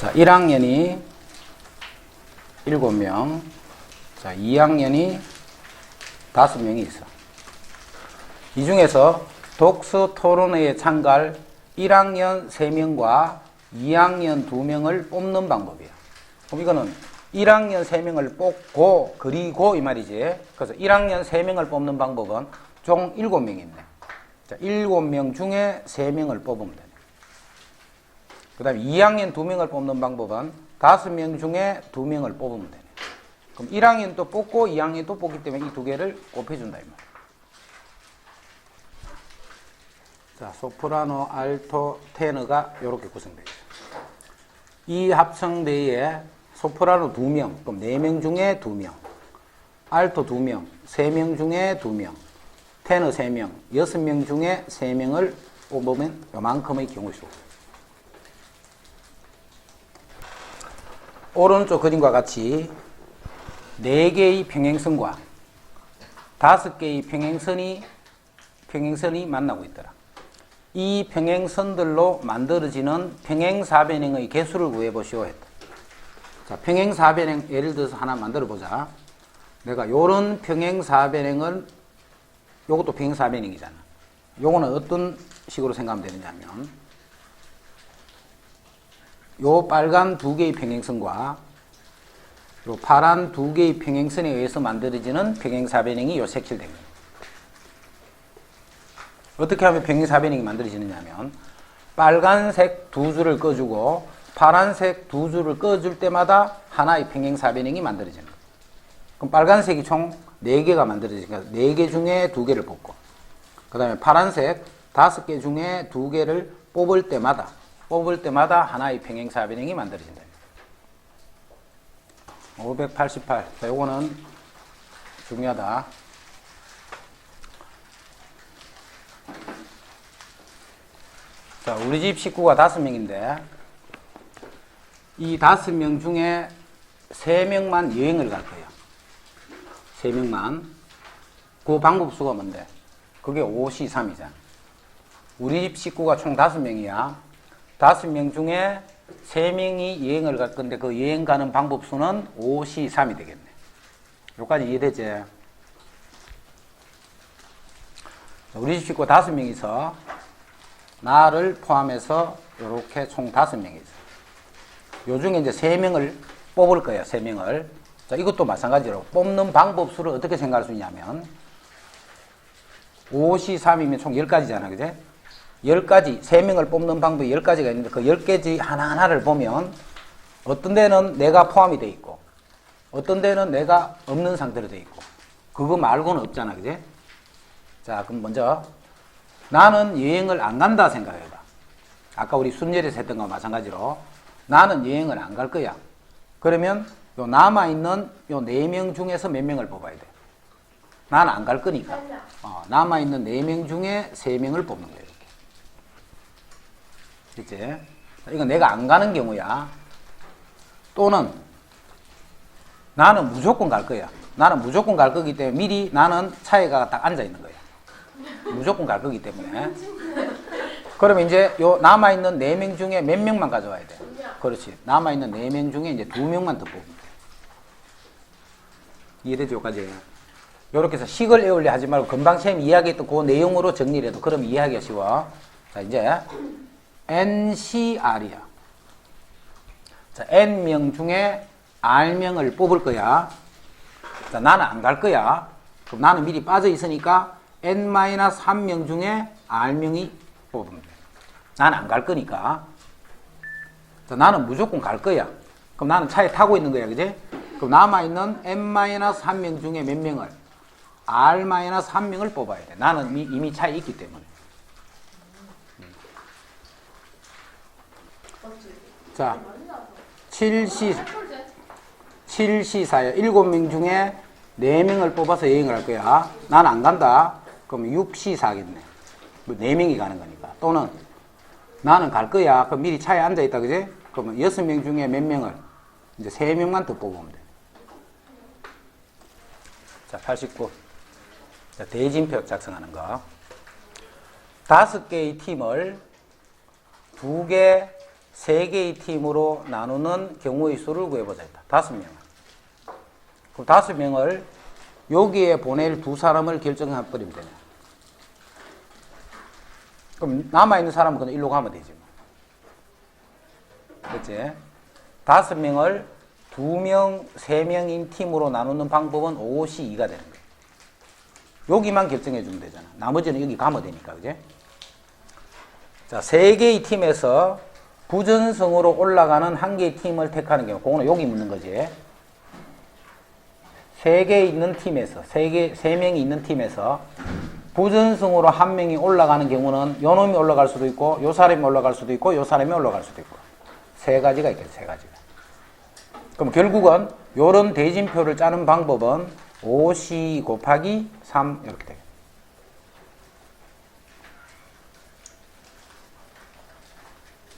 자, 1학년이 7명, 자, 2학년이 5명이 있어. 이 중에서 독서 토론회에 참가할 1학년 3명과 2학년 2명을 뽑는 방법이야. 그럼 이거는 1학년 3명을 뽑고, 그리고 이 말이지. 그래서 1학년 3명을 뽑는 방법은 총 7명이 있네. 자, 7명 중에 3명을 뽑으면 되네. 그 다음에 2학년 2명을 뽑는 방법은 5명 중에 2명을 뽑으면 되네. 그럼 1학년도 뽑고 2학년도 뽑기 때문에 이 두 개를 곱해준다, 이 말이야. 자, 소프라노, 알토, 테너가 이렇게 구성되어 있어요. 이 합성대에 소프라노 2명, 그럼 4명 중에 2명, 알토 2명, 3명 중에 2명, 테너 3명, 6명 중에 3명을 뽑으면 요만큼의 경우의 수. 오른쪽 그림과 같이 4개의 평행선과 5개의 평행선이 만나고 있더라. 이 평행선들로 만들어지는 평행사변형의 개수를 구해보시오 했다. 자, 평행사변형 예를 들어서 하나 만들어 보자. 내가 요런 평행사변형은 요것도 평행사변형이잖아. 요거는 어떤 식으로 생각하면 되느냐면 요 빨간 2개의 평행선과 요 파란 2개의 평행선에 의해서 만들어지는 평행사변형이 요 색칠된 거예요. 어떻게 하면 평행사변형이 만들어지느냐면 빨간색 2줄을 꺼주고 파란색 2줄을 꺼줄 때마다 하나의 평행사변형이 만들어지는 거예요. 그럼 빨간색이 총 4개가 만들어지니까 4개 중에 2개를 뽑고 그 다음에 파란색 5개 중에 2개를 뽑을 때마다 하나의 평행사변형이 만들어진다. 588. 자, 요거는 중요하다. 자, 우리 집 식구가 5명인데 이 5명 중에 3명만 여행을 갈 거야. 3명만. 그 방법수가 뭔데? 그게 5C3이잖아. 우리 집 식구가 총 5명이야. 5명 중에 3명이 여행을 갈 건데 그 여행 가는 방법수는 5C3이 되겠네. 여기까지 이해되지? 우리 집 식구 5명이서 나를 포함해서 이렇게 총 5명이 있어. 요 중에 이제 3명을 뽑을 거야, 3명을. 자, 이것도 마찬가지로 뽑는 방법수를 어떻게 생각할 수 있냐면 5C3이면 총 10가지잖아, 그제? 10가지, 3명을 뽑는 방법이 10가지가 있는데 그 10가지 하나하나를 보면 어떤 데는 내가 포함이 돼 있고 어떤 데는 내가 없는 상태로 돼 있고 그거 말고는 없잖아, 그제? 자, 그럼 먼저 나는 여행을 안 간다 생각해봐. 아까 우리 순열에서 했던 거와 마찬가지로 나는 여행을 안 갈 거야. 그러면 요 남아있는 요 4명 중에서 몇 명을 뽑아야 돼? 나는 안 갈 거니까. 남아있는 4명 중에 3명을 뽑는 거야, 이렇게. 그치? 이건 내가 안 가는 경우야. 또는 나는 무조건 갈 거야. 나는 무조건 갈 거기 때문에 미리 나는 차에 가 딱 앉아 있는 거야. 무조건 갈 거기 때문에. 그러면 이제 요 남아있는 4명 중에 몇 명만 가져와야 돼? 그렇지. 남아있는 4명 중에 이제 2명만 더 뽑으면 돼. 이해되죠? 여기까지. 요렇게 해서 식을 애울려 하지 말고 금방 쌤 이야기했던 그 내용으로 정리를 해도 그럼 이해하기가 쉬워. 자, 이제 NCR이야. 자, N명 중에 R명을 뽑을 거야. 자, 나는 안 갈 거야. 그럼 나는 미리 빠져 있으니까 N-3명 중에 R명이 뽑으면 돼. 나는 안 갈 거니까. 자, 나는 무조건 갈 거야. 그럼 나는 차에 타고 있는 거야, 그지? 그럼 남아있는 N-3명 중에 몇 명을? R-3명을 뽑아야 돼. 나는 이미 차에 있기 때문에. 자, 7C4야. 7명 중에 4명을 뽑아서 여행을 할 거야. 난 안 간다. 그럼 6C4겠네. 4명이 가는 거니까. 또는 나는 갈 거야. 그럼 미리 차에 앉아 있다, 그지? 그러면 6명 중에 몇 명을? 이제 3명만 더 뽑으면 돼. 자, 89. 자, 대진표 작성하는 거. 5개의 팀을 2개 3개의 팀으로 나누는 경우의 수를 구해보자 했다. 5명. 그럼 5명을 여기에 보낼 두 사람을 결정해버리면 되네. 그럼 남아있는 사람은 그냥 일로 가면 되지. 그렇지? 5명을 2명, 3명인 팀으로 나누는 방법은 5C2가 되는 거예요. 여기만 결정해주면 되잖아. 나머지는 여기 가면 되니까, 그지? 자, 3개의 팀에서 부전승으로 올라가는 1개의 팀을 택하는 경우, 그거는 여기 묻는 거지. 3개 있는 팀에서, 3명이 있는 팀에서 부전승으로 1명이 올라가는 경우는 요 놈이 올라갈 수도 있고, 요 사람이 올라갈 수도 있고, 요 사람이 올라갈 수도 있고. 3가지가 있겠죠, 3가지가. 그럼 결국은 요런 대진표를 짜는 방법은 5C 곱하기 3 이렇게 되겠다.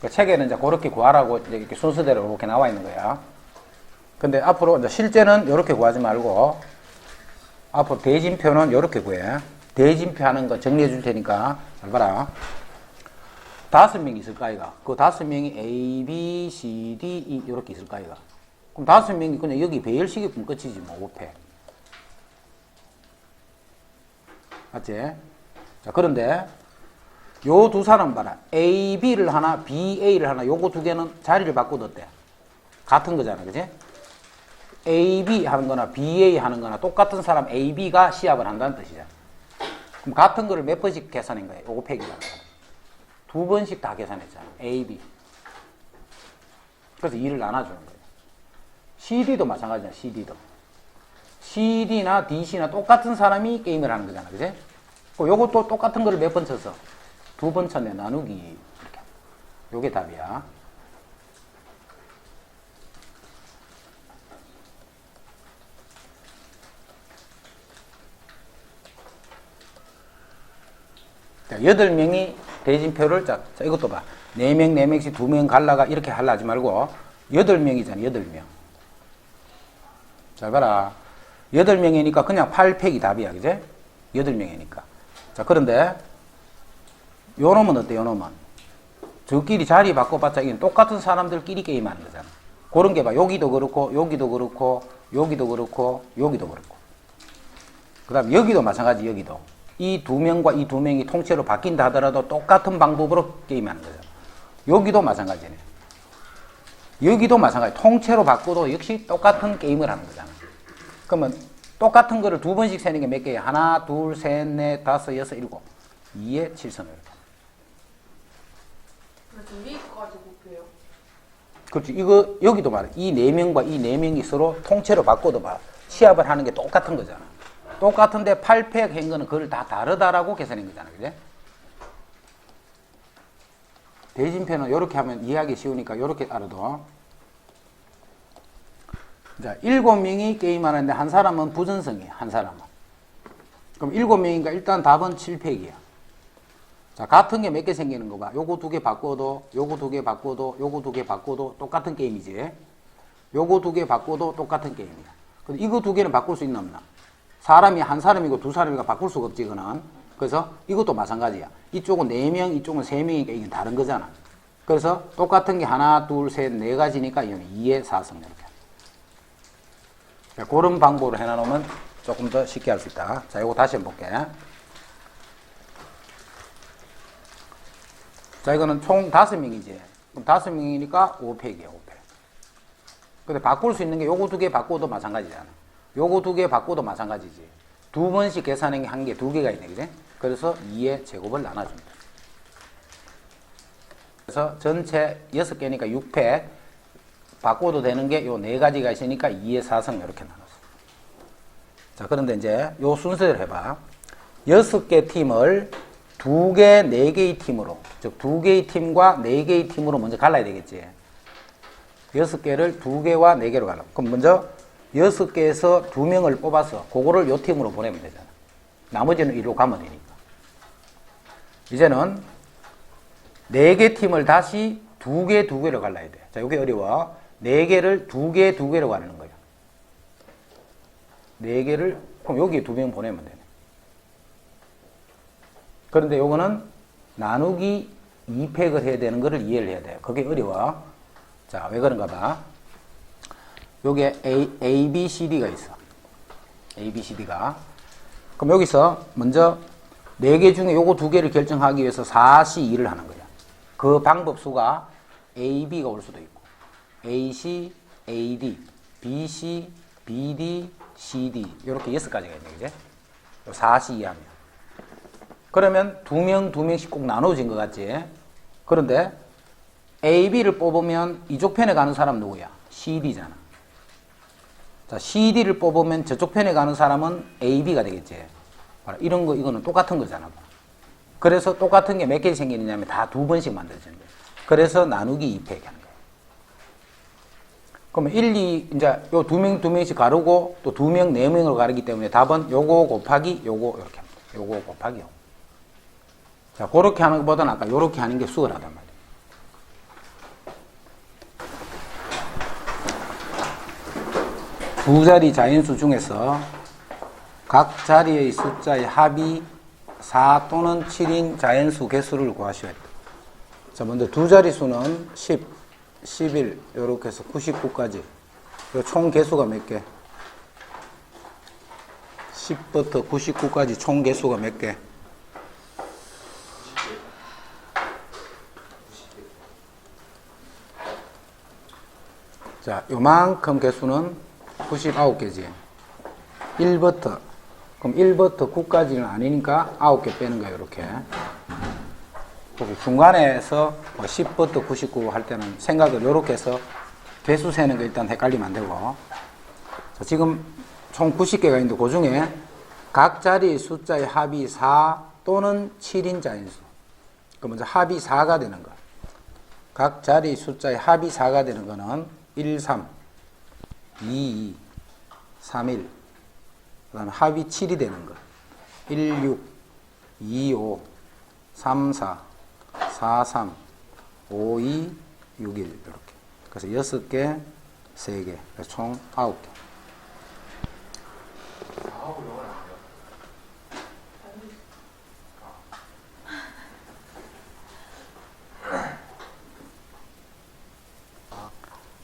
그 책에는 이제 그렇게 구하라고 이제 이렇게 순서대로 이렇게 나와 있는 거야. 근데 앞으로 이제 실제는 이렇게 구하지 말고 앞으로 대진표는 이렇게 구해. 대진표 하는 거 정리해 줄 테니까 잘 봐라. 5명이 있을까 이가. 그 5명이 A, B, C, D, E 이렇게 있을까 이가. 그럼 5명이 그냥 여기 배열식이면 끝이지 뭐 5패. 맞지? 자, 그런데 요 두 사람 봐라. A, B를 하나, B, A를 하나. 요거 두 개는 자리를 바꿔도 어때? 같은 거잖아. 그지? A, B 하는 거나 B, A 하는 거나 똑같은 사람 A, B가 시합을 한다는 뜻이잖아. 그럼 같은 거를 몇 번씩 계산한 거예요? 요거 팩이라는 거. 2번씩 다 계산했잖아. A, B. 그래서 2를 나눠주는 거예요. CD도 마찬가지야. CD도. CD나 DC나 똑같은 사람이 게임을 하는 거잖아. 그지? 요것도 똑같은 거를 몇 번 쳤어? 2번 쳤네. 나누기. 이렇게. 요게 답이야. 자, 8명이 대진표를 자, 이것도 봐. 4명, 4명씩 2명 갈라가 이렇게 하려 하지 말고 8명이잖아. 8명. 잘 봐라. 8명이니까 그냥 8팩이 답이야. 그제? 8명이니까. 자, 그런데 요 놈은 어때? 요 놈은 저끼리 자리 바꿔봤자 이건 똑같은 사람들끼리 게임하는 거잖아. 그런 게 봐. 여기도 그렇고 여기도 그렇고 여기도 그렇고 여기도 그렇고 그 다음 여기도 마찬가지. 여기도 이 2명과 이 2명이 통째로 바뀐다 하더라도 똑같은 방법으로 게임하는 거잖아. 여기도 마찬가지네. 여기도 마찬가지. 통째로 바꿔도 역시 똑같은 게임을 하는 거잖아. 그러면 똑같은 거를 2번씩 세는 게 몇 개야? 하나, 둘, 셋, 넷, 다섯, 여섯, 일곱. 2에 7선을. 그래서 위에 거까지 곱해요. 그렇지. 이거 여기도 말이야. 이 4명과 이 4명이 서로 통째로 바꿔도 봐. 시합을 하는 게 똑같은 거잖아. 똑같은데 8팩 한 거는 그걸 다 다르다라고 계산한 거잖아. 그제? 대진표는 이렇게 하면 이해하기 쉬우니까 이렇게 알아도. 자, 7명이 게임하는데 한 사람은 부전성이야. 한 사람은. 그럼 7명이니까 일단 답은 7팩이야. 자, 같은 게 몇 개 생기는 거 봐. 요거 2개 바꿔도, 요거 2개 바꿔도, 요거 2개 바꿔도 똑같은 게임이지. 요거 2개 바꿔도 똑같은 게임이야. 근데 이거 2개는 바꿀 수 있나 없나? 사람이 한 사람이고 2사람이가 바꿀 수가 없지, 그는. 그래서 이것도 마찬가지야. 이쪽은 4명, 이쪽은 3명이니까 이게 다른 거잖아. 그래서 똑같은 게 하나, 둘, 셋, 4가지니까 이건 2에 4성 이렇게. 자, 그런 방법으로 해놔놓으면 조금 더 쉽게 할 수 있다. 자, 요거 다시 한번 볼게. 자, 이거는 총 5명이지. 그럼 5명이니까 5팩이야, 5팩. 근데 바꿀 수 있는 게 요거 2개 바꿔도 마찬가지잖아. 요거 2개 바꿔도 마찬가지지. 2번씩 계산한 게 한 개, 2개가 있네, 그지? 그래서 2의 제곱을 나눠줍니다. 그래서 전체 6개니까 6팩. 바꿔도 되는 게 요 4가지가 있으니까 2의 4성 이렇게 나눴어. 자, 그런데 이제 요 순서대로 해봐. 6개 팀을 2개, 4개의 팀으로, 즉 2개의 팀과 4개의 팀으로 먼저 갈라야 되겠지. 6개를 2개와 4개로 갈라. 그럼 먼저 6개에서 2명을 뽑아서 그거를 요 팀으로 보내면 되잖아. 나머지는 이리로 가면 되니까. 이제는 4개 팀을 다시 2개, 2개로 갈라야 돼. 자, 이게 어려워. 4개를 2개, 2개로 가르는 거야. 4개를, 그럼 여기에 2명 보내면 되네. 그런데 요거는 나누기 2팩을 해야 되는 거를 이해를 해야 돼요. 그게 어려워. 자, 왜 그런가 봐. 요게 A, B, C, D가 있어. A, B, C, D가. 그럼 여기서 먼저 4개 중에 요거 2개를 결정하기 위해서 4C2를 하는 거야. 그 방법 수가 A, B가 올 수도 있고 A, C, A, D, B, C, B, D, C, D 이렇게 6가지가 있네. 그제? 4C2 하면. 그러면 2명씩 꼭 나눠진 것 같지? 그런데 A, B를 뽑으면 이쪽 편에 가는 사람 누구야? C, D잖아. 자, C, D를 뽑으면 저쪽 편에 가는 사람은 A, B가 되겠지. 이런 거, 이거는 똑같은 거잖아. 그래서 똑같은 게 몇 개 생기느냐면 다 2번씩 만들어지는 거예요. 그래서 나누기 2팩 하는 거예요. 그러면 1, 2, 이제 요 2명씩 가르고 또 2명, 4명으로 가르기 때문에 답은 요거 곱하기 요거 이렇게 합니다. 요거 곱하기 요거. 자, 그렇게 하는 것보다는 아까 요렇게 하는 게 수월하단 말이에요. 두 자리 자연수 중에서 각 자리의 숫자의 합이 4 또는 7인 자연수 개수를 구하시오 했다. 자, 먼저 두 자리수는 10, 11 이렇게 해서 99까지. 총 개수가 몇 개? 10부터 99까지 총 개수가 몇 개? 자, 요만큼 개수는 99개지. 1부터, 그럼 1부터 9까지는 아니니까 9개 빼는 거예요, 이렇게. 중간에서 10부터 99 할 때는 생각을 이렇게 해서 개수 세는 거 일단 헷갈리면 안 되고. 자, 지금 총 90개가 있는데 그 중에 각 자리의 숫자의 합이 4 또는 7인 자연수. 그럼 먼저 합이 4가 되는 거. 각 자리의 숫자의 합이 4가 되는 거는 1, 3, 2, 2, 3, 1. 그 다음에 합이 7이 되는 거. 1, 6, 2, 5, 3, 4, 4, 3, 5, 2, 6, 1. 이렇게. 그래서 6개, 3개. 그래서 총 9개.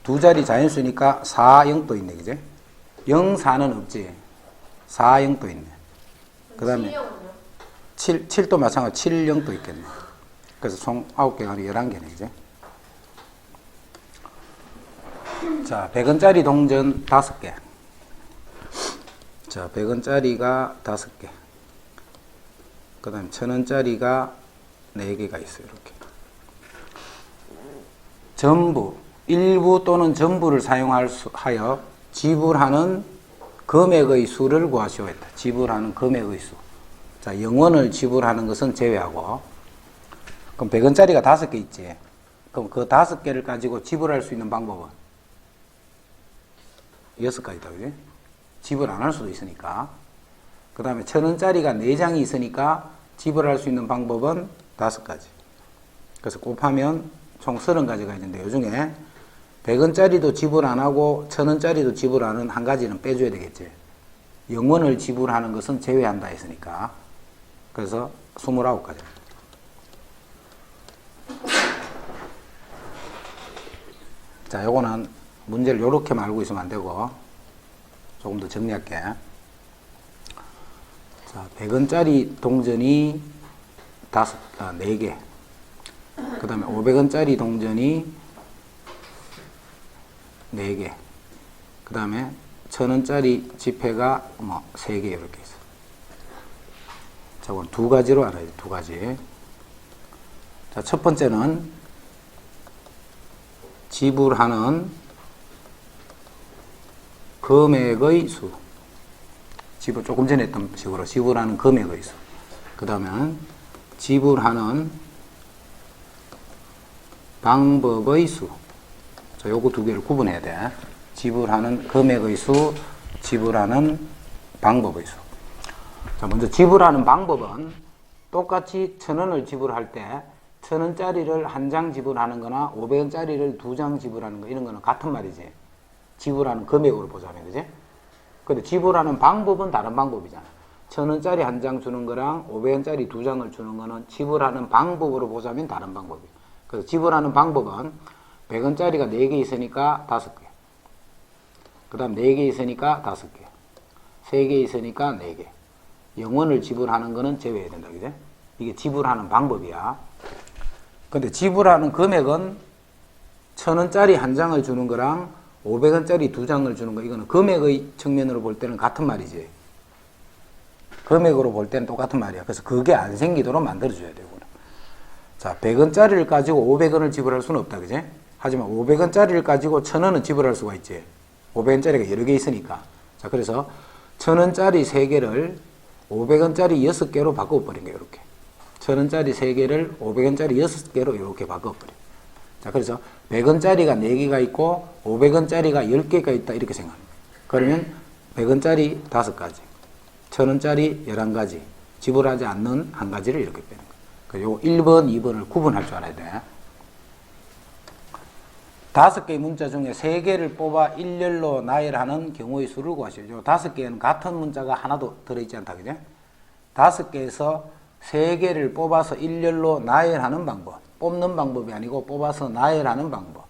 두 자리 자연수니까 4, 0도 있네, 그제? 0, 4는 없지. 4, 0도 있네. 그 다음에 7도 마찬가지로 7, 0도 있겠네. 그래서 총 9개가 아니라 11개네, 그제? 자, 100원짜리 동전 5개. 자, 100원짜리가 5개. 그 다음에 1000원짜리가 4개가 있어요, 이렇게. 전부, 일부 또는 전부를 사용하여 지불하는 금액의 수를 구하시오 했다. 지불하는 금액의 수. 자, 0원을 지불하는 것은 제외하고. 그럼 100원짜리가 5개 있지. 그럼 그 5개를 가지고 지불할 수 있는 방법은 6가지다. 그지? 지불 안 할 수도 있으니까. 그 다음에 1000원짜리가 4장이 있으니까 지불할 수 있는 방법은 5가지. 그래서 곱하면 총 30가지가 있는데, 요 중에 100원짜리도 지불 안 하고 1000원짜리도 지불 안 하는 한 가지는 빼줘야 되겠지. 0원을 지불하는 것은 제외한다 했으니까. 그래서 29가지. 자, 요거는 문제를 요렇게 말고 있으면 안 되고 조금 더 정리할게. 자, 100원짜리 동전이 4개. 그 다음에 500원짜리 동전이 4개. 그 다음에 1000원짜리 지폐가 3개 이렇게 있어. 자, 그건 2가지로 알아야 돼. 2가지. 자, 첫 번째는 지불하는 금액의 수. 조금 전에 했던 식으로 지불하는 금액의 수. 그 다음에 지불하는 방법의 수. 자, 요거 2개를 구분해야 돼. 지불하는 금액의 수, 지불하는 방법의 수. 자, 먼저 지불하는 방법은 똑같이 1000원을 지불할 때 1000원짜리를 한 장 지불하는 거나 500원짜리를 2장 지불하는 거, 이런 거는 같은 말이지. 지불하는 금액으로 보자면, 그지? 근데 지불하는 방법은 다른 방법이잖아. 1,000원짜리 한 장 주는 거랑 500원짜리 두 장을 주는 거는 지불하는 방법으로 보자면 다른 방법이에요. 그래서 지불하는 방법은 100원짜리가 4개 있으니까 5개. 그 다음 4개 있으니까 5개. 3개 있으니까 4개. 0원을 지불하는 거는 제외해야 된다. 그죠? 이게 지불하는 방법이야. 근데 지불하는 금액은 1,000원짜리 한 장을 주는 거랑 500원짜리 두 장을 주는 거, 이거는 금액의 측면으로 볼 때는 같은 말이지. 금액으로 볼 때는 똑같은 말이야. 그래서 그게 안 생기도록 만들어줘야 되고. 자, 100원짜리를 가지고 500원을 지불할 수는 없다. 그지? 하지만 500원짜리를 가지고 1,000원은 지불할 수가 있지. 500원짜리가 여러 개 있으니까. 자, 그래서 1,000원짜리 3개를 500원짜리 6개로 바꿔버린 거예요. 이렇게. 1,000원짜리 3개를 500원짜리 6개로 이렇게 바꿔버려. 자, 그래서 100원짜리가 4개가 있고 500원짜리가 10개가 있다. 이렇게 생각합니다. 그러면 100원짜리 5가지, 1,000원짜리 11가지, 지불하지 않는 한 가지를 이렇게 빼는 거예요. 그리고 1번, 2번을 구분할 줄 알아야 돼. 5개의 문자 중에 3개를 뽑아 일렬로 나열하는 경우의 수를 구하시죠. 5개는 같은 문자가 하나도 들어있지 않다. 그죠? 5개에서 3개를 뽑아서 일렬로 나열하는 방법. 뽑는 방법이 아니고 뽑아서 나열하는 방법.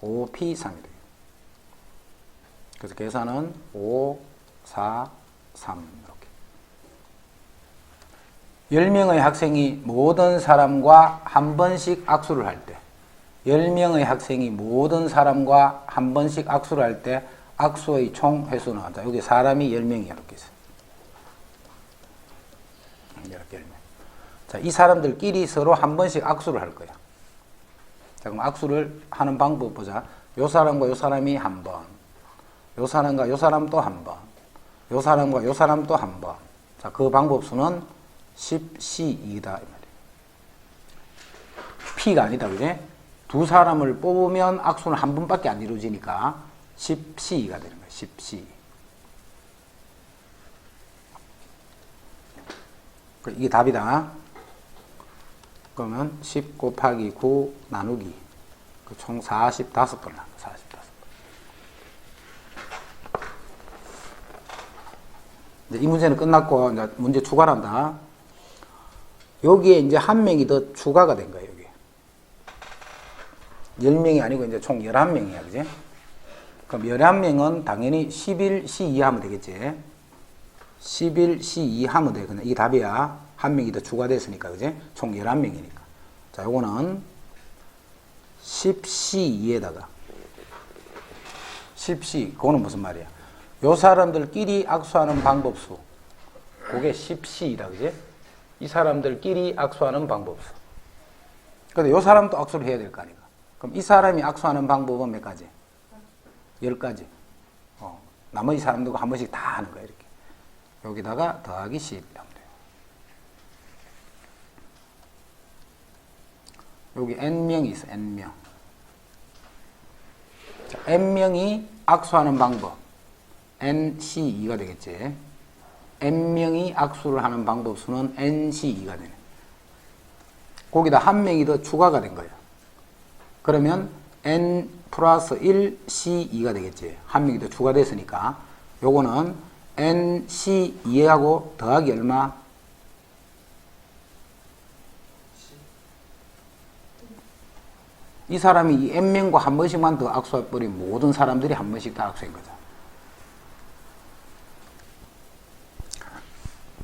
5P3이 돼요. 그래서 계산은 5, 4, 3 이렇게. 10명의 학생이 모든 사람과 한 번씩 악수를 할 때, 10명의 학생이 모든 사람과 한 번씩 악수를 할 때 악수의 총 횟수는, 자, 여기 사람이 10명이 이렇게 있어요. 이렇게 10명. 자, 이 사람들끼리 서로 한 번씩 악수를 할 거야. 자, 그럼 악수를 하는 방법 보자. 요 사람과 요 사람이 한 번, 요 사람과 요 사람 또 한 번, 요 사람과 요 사람 또 한 번. 자, 그 방법 수는 10C2이다. 이 말이에요. P가 아니다. 그지? 두 사람을 뽑으면 악수는 한 번밖에 안 이루어지니까 10C2가 되는 거예요. 10C2. 이게 답이다. 그러면 10 곱하기 9 나누기. 총 45번 나온다. 45번. 이제 이 문제는 끝났고, 이제 문제 추가한다. 여기에 이제 한 명이 더 추가가 된 거예요. 여기. 10명이 아니고 이제 총 11명이야. 그지? 그럼 11명은 당연히 11C2 하면 되겠지. 11C2 하면 돼. 그냥 이게 답이야. 한 명이 더 추가됐으니까. 그지? 총 11명이니까. 자, 요거는 10C2에다가 10C, 그거는 무슨 말이야? 요 사람들끼리 악수하는 방법수. 그게 10C이다. 그지? 이 사람들끼리 악수하는 방법수. 근데 요 사람도 악수를 해야 될 거 아니까. 그럼 이 사람이 악수하는 방법은 몇 가지? 10가지. 나머지 사람들과 한 번씩 다 하는 거야, 이렇게. 여기다가 더하기 10 하면 돼요. 여기 N명이 있어, N명. 자, N명이 악수하는 방법. NC2가 되겠지. N명이 악수를 하는 방법 수는 NC2가 되네. 거기다 한 명이 더 추가가 된 거야. 그러면 N 플러스 1 C2가 되겠지. 한 명이 더 추가됐으니까. 요거는 NC2하고 더하기 얼마? 이 사람이 이 N명과 한 번씩만 더 악수해버리면 모든 사람들이 한 번씩 다 악수한 거죠.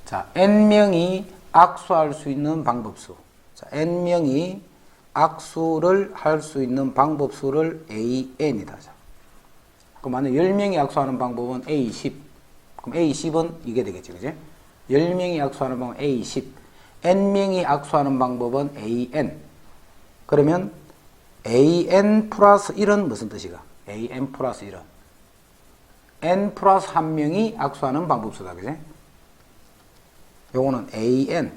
자, N명이 악수할 수 있는 방법수. 자, N명이 악수를 할 수 있는 방법수를 AN이다. 그럼 만약 10명이 악수하는 방법은 A10. 그럼 A10은 이게 되겠지. 그지? 10명이 악수하는 방법은 A10. N명이 악수하는 방법은 AN. 그러면 AN 플러스 1은 무슨 뜻이가? AN 플러스 1은 N 플러스 1명이 악수하는 방법수다. 그지? 요거는 AN.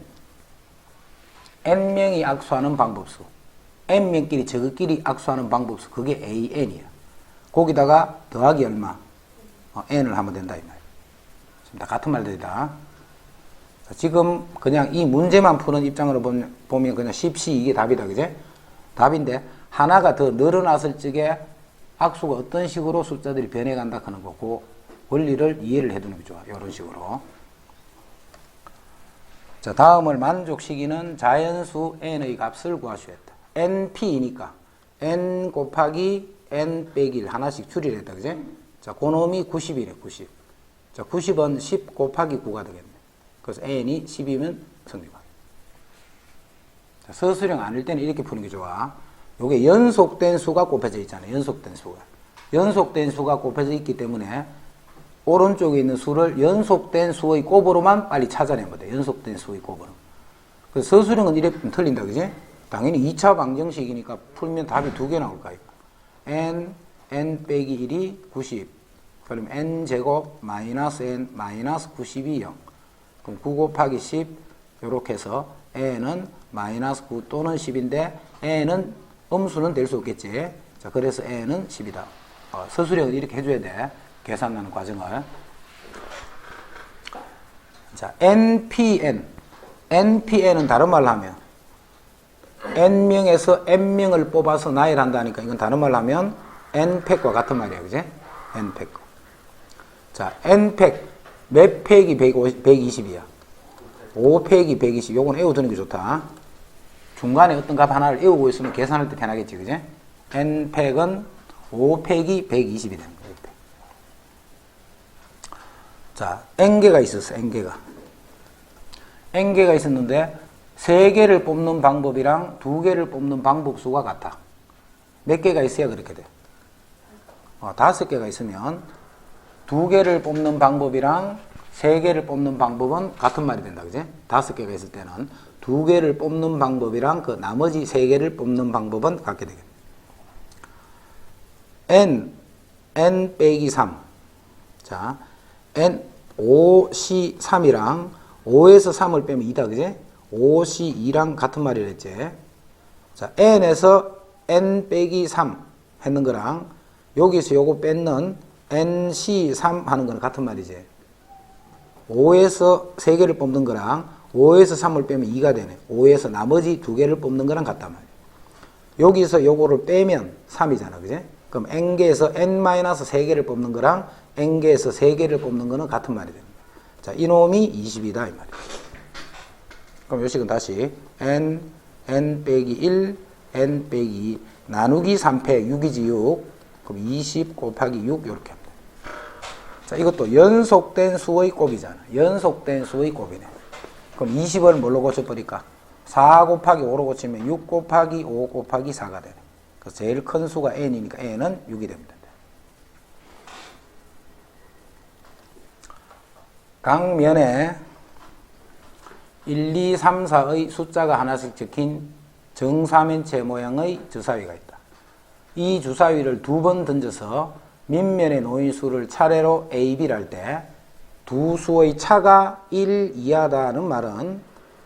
N명이 악수하는 방법수. N명끼리 저것끼리 악수하는 방법수. 그게 AN이야. 거기다가 더하기 얼마? N을 하면 된다. 이 말. 지금 다 같은 말들이다. 지금 그냥 이 문제만 푸는 입장으로 보면 그냥 10C 이게 답이다. 그제? 답인데 하나가 더 늘어났을 적에 악수가 어떤 식으로 숫자들이 변해간다 하는 거고 원리를 이해를 해두는 게 좋아. 이런 식으로. 자, 다음을 만족시키는 자연수 n의 값을 구하셔야 했다. np이니까 n 곱하기 n 빼기 1 하나씩 줄이려 했다. 그지? 자, 그놈이 90이래, 90. 자, 90은 10 곱하기 9가 되겠네. 그래서 n이 10이면 성립하게. 자, 서술형 아닐 때는 이렇게 푸는 게 좋아. 요게 연속된 수가 곱해져 있잖아요. 연속된 수가. 연속된 수가 곱해져 있기 때문에 오른쪽에 있는 수를 연속된 수의 곱으로만 빨리 찾아내면 돼. 연속된 수의 곱으로. 그래서 서술형은 이렇게 틀린다. 그지? 당연히 2차 방정식이니까 풀면 답이 2개 나올 거야. n 빼기 1이 90. 그럼 n제곱 마이너스 n 마이너스 90이 0. 그럼 9 곱하기 10 이렇게 해서 n은 마이너스 9 또는 10인데 n은 음수는 될 수 없겠지. 자, 그래서 n은 10이다. 서술형은 이렇게 해줘야 돼. 계산하는 과정을. 자, npn은 다른 말로 하면 n명에서 n명을 뽑아서 나열한다니까 이건 다른 말로 하면 n팩과 같은 말이야. 그지? n팩. 자, n팩 몇 팩이 120이야? 5팩이 120. 요건 외워두는 게 좋다. 중간에 어떤 값 하나를 외우고 있으면 계산할 때 편하겠지. 그지? n팩은 5팩이 120이 되는 거야. 자, n개가 있었어. n개가 있었는데 3개를 뽑는 방법이랑 2개를 뽑는 방법 수가 같아. 몇 개가 있어야 그렇게 돼? 5개가 있으면 2개를 뽑는 방법이랑 3개를 뽑는 방법은 같은 말이 된다. 그지? 5개가 있을 때는 2개를 뽑는 방법이랑 그 나머지 3개를 뽑는 방법은 같게 되겠네. n 빼기 3. 자, 5c 3이랑 5에서 3을 빼면 2다. 그지? 5c 2랑 같은 말이라 했지. 자, n에서 n 빼기 3 했는 거랑 여기서 요거 뺏는 nc3 하는 거는 같은 말이지. 5에서 3개를 뽑는 거랑 5에서 3을 빼면 2가 되네. 5에서 나머지 2개를 뽑는 거랑 같단 말이야. 여기서 요거를 빼면 3이잖아. 그지? 그럼 n개에서 n-3개를 뽑는 거랑 n개에서 3개를 뽑는 거는 같은 말이 됩니다. 자, 이놈이 20이다. 이 말이야. 그럼 요 식은 다시 n 빼기 1, n 빼기 2 나누기 3패 6이지 6. 그럼 20 곱하기 6 이렇게 합니다. 자, 이것도 연속된 수의 곱이잖아. 연속된 수의 곱이네. 그럼 20을 뭘로 고쳐버릴까? 4 곱하기 5로 고치면 6 곱하기 5 곱하기 4가 되네. 그래서 제일 큰 수가 n이니까 n은 6이 됩니다. 각 면에 1, 2, 3, 4의 숫자가 하나씩 적힌 정사면체 모양의 주사위가 있다. 이 주사위를 2번 던져서 밑면에 놓인 수를 차례로 A, B를 할 때 두 수의 차가 1 이하다는 말은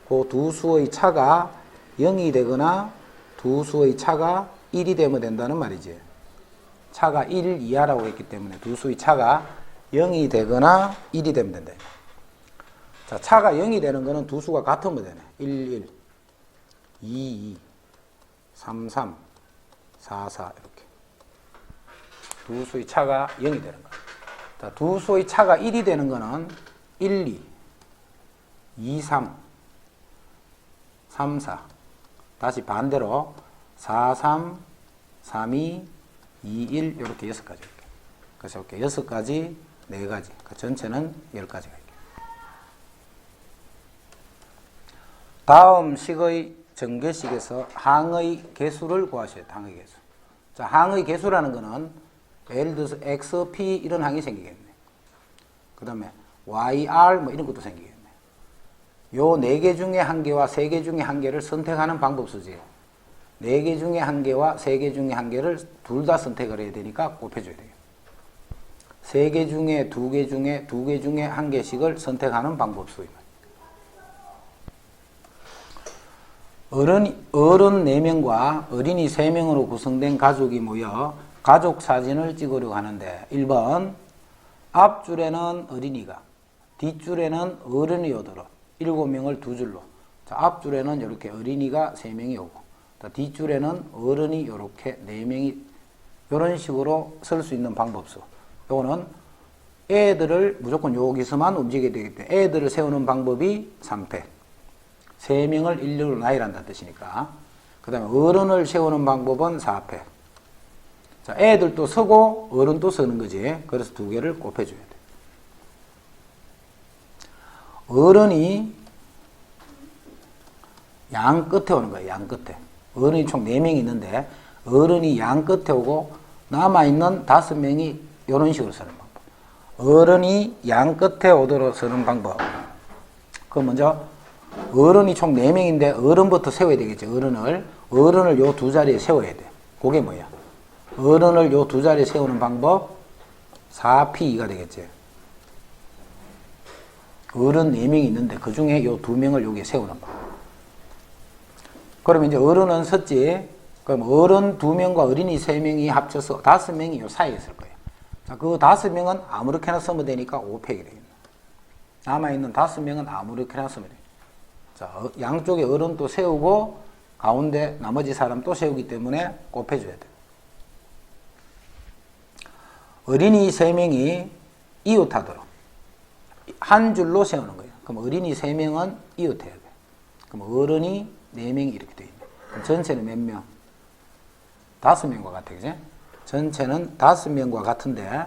그 두 수의 차가 0이 되거나 두 수의 차가 1이 되면 된다는 말이지. 차가 1 이하라고 했기 때문에 두 수의 차가 0이 되거나 1이 되면 된다. 자, 차가 0이 되는 거는 두 수가 같으면 되네. 1, 1, 2, 2, 3, 3, 4, 4 이렇게. 두 수의 차가 0이 되는 거야. 자, 두 수의 차가 1이 되는 거는 1, 2, 2, 3, 3, 4. 다시 반대로 4, 3, 3, 2, 2, 1 이렇게 6가지 이렇게. 그래서 이렇게 6가지, 4가지. 그러니까 전체는 10가지가 있게. 다음 식의 전개식에서 항의 개수를 구하셔야 돼. 항의 개수. 자, 항의 개수라는 거는 예를 들어서 x, p 이런 항이 생기겠네. 그 다음에 y, r 뭐 이런 것도 생기겠네. 요 4개 중에 1개와 3개 중에 1개를 선택하는 방법수지. 4개 중에 1개와 3개 중에 1개를 둘 다 선택을 해야 되니까 곱해줘야 되겠네. 3개 중에 2개 중에 2개 중에 1개씩을 선택하는 방법수입니다. 어른 4명과 어린이 3명으로 구성된 가족이 모여 가족 사진을 찍으려고 하는데 1번 앞줄에는 어린이가 뒷줄에는 어른이 오도록 7명을 두 줄로. 자, 앞줄에는 이렇게 어린이가 3명이 오고 뒷줄에는 어른이 이렇게 4명이 이런 식으로 설 수 있는 방법수. 요거는 애들을 무조건 여기서만 움직여야 되기 때문에 애들을 세우는 방법이 3패. 3명을 인류로 나열한다는 뜻이니까. 그 다음에 어른을 세우는 방법은 4패. 자, 애들도 서고 어른도 서는 거지. 그래서 2개를 곱해줘야 돼. 어른이 양 끝에 오는 거예요. 양 끝에. 어른이 총 4명이 있는데 어른이 양 끝에 오고 남아있는 5명이 이런 식으로 서는 방법. 어른이 양 끝에 오도록 서는 방법. 그럼 먼저 어른이 총 4명인데 어른부터 세워야 되겠죠. 어른을 요 2자리에 세워야 돼. 그게 뭐야? 어른을 요 2자리에 세우는 방법 4P2가 되겠지. 어른 4명이 있는데 그 중에 요 2명을 여기에 세우는 방법. 그러면 이제 어른은 섰지. 그럼 어른 2명과 어린이 3명이 합쳐서 5명이 요 사이에 있을 거예요. 자, 그 5명은 아무렇게나 쓰면 되니까 5팩이 되겠네. 남아있는 5명은 아무렇게나 쓰면 돼요. 자, 양쪽에 어른도 세우고 가운데 나머지 사람 또 세우기 때문에 곱해줘야 돼요. 어린이 3명이 이웃하도록 한 줄로 세우는 거예요. 그럼 어린이 3명은 이웃해야 돼요. 그럼 어른이 4명이 이렇게 되어 있네. 그럼 전체는 몇 명? 5명과 같아, 그지? 전체는 5명과 같은데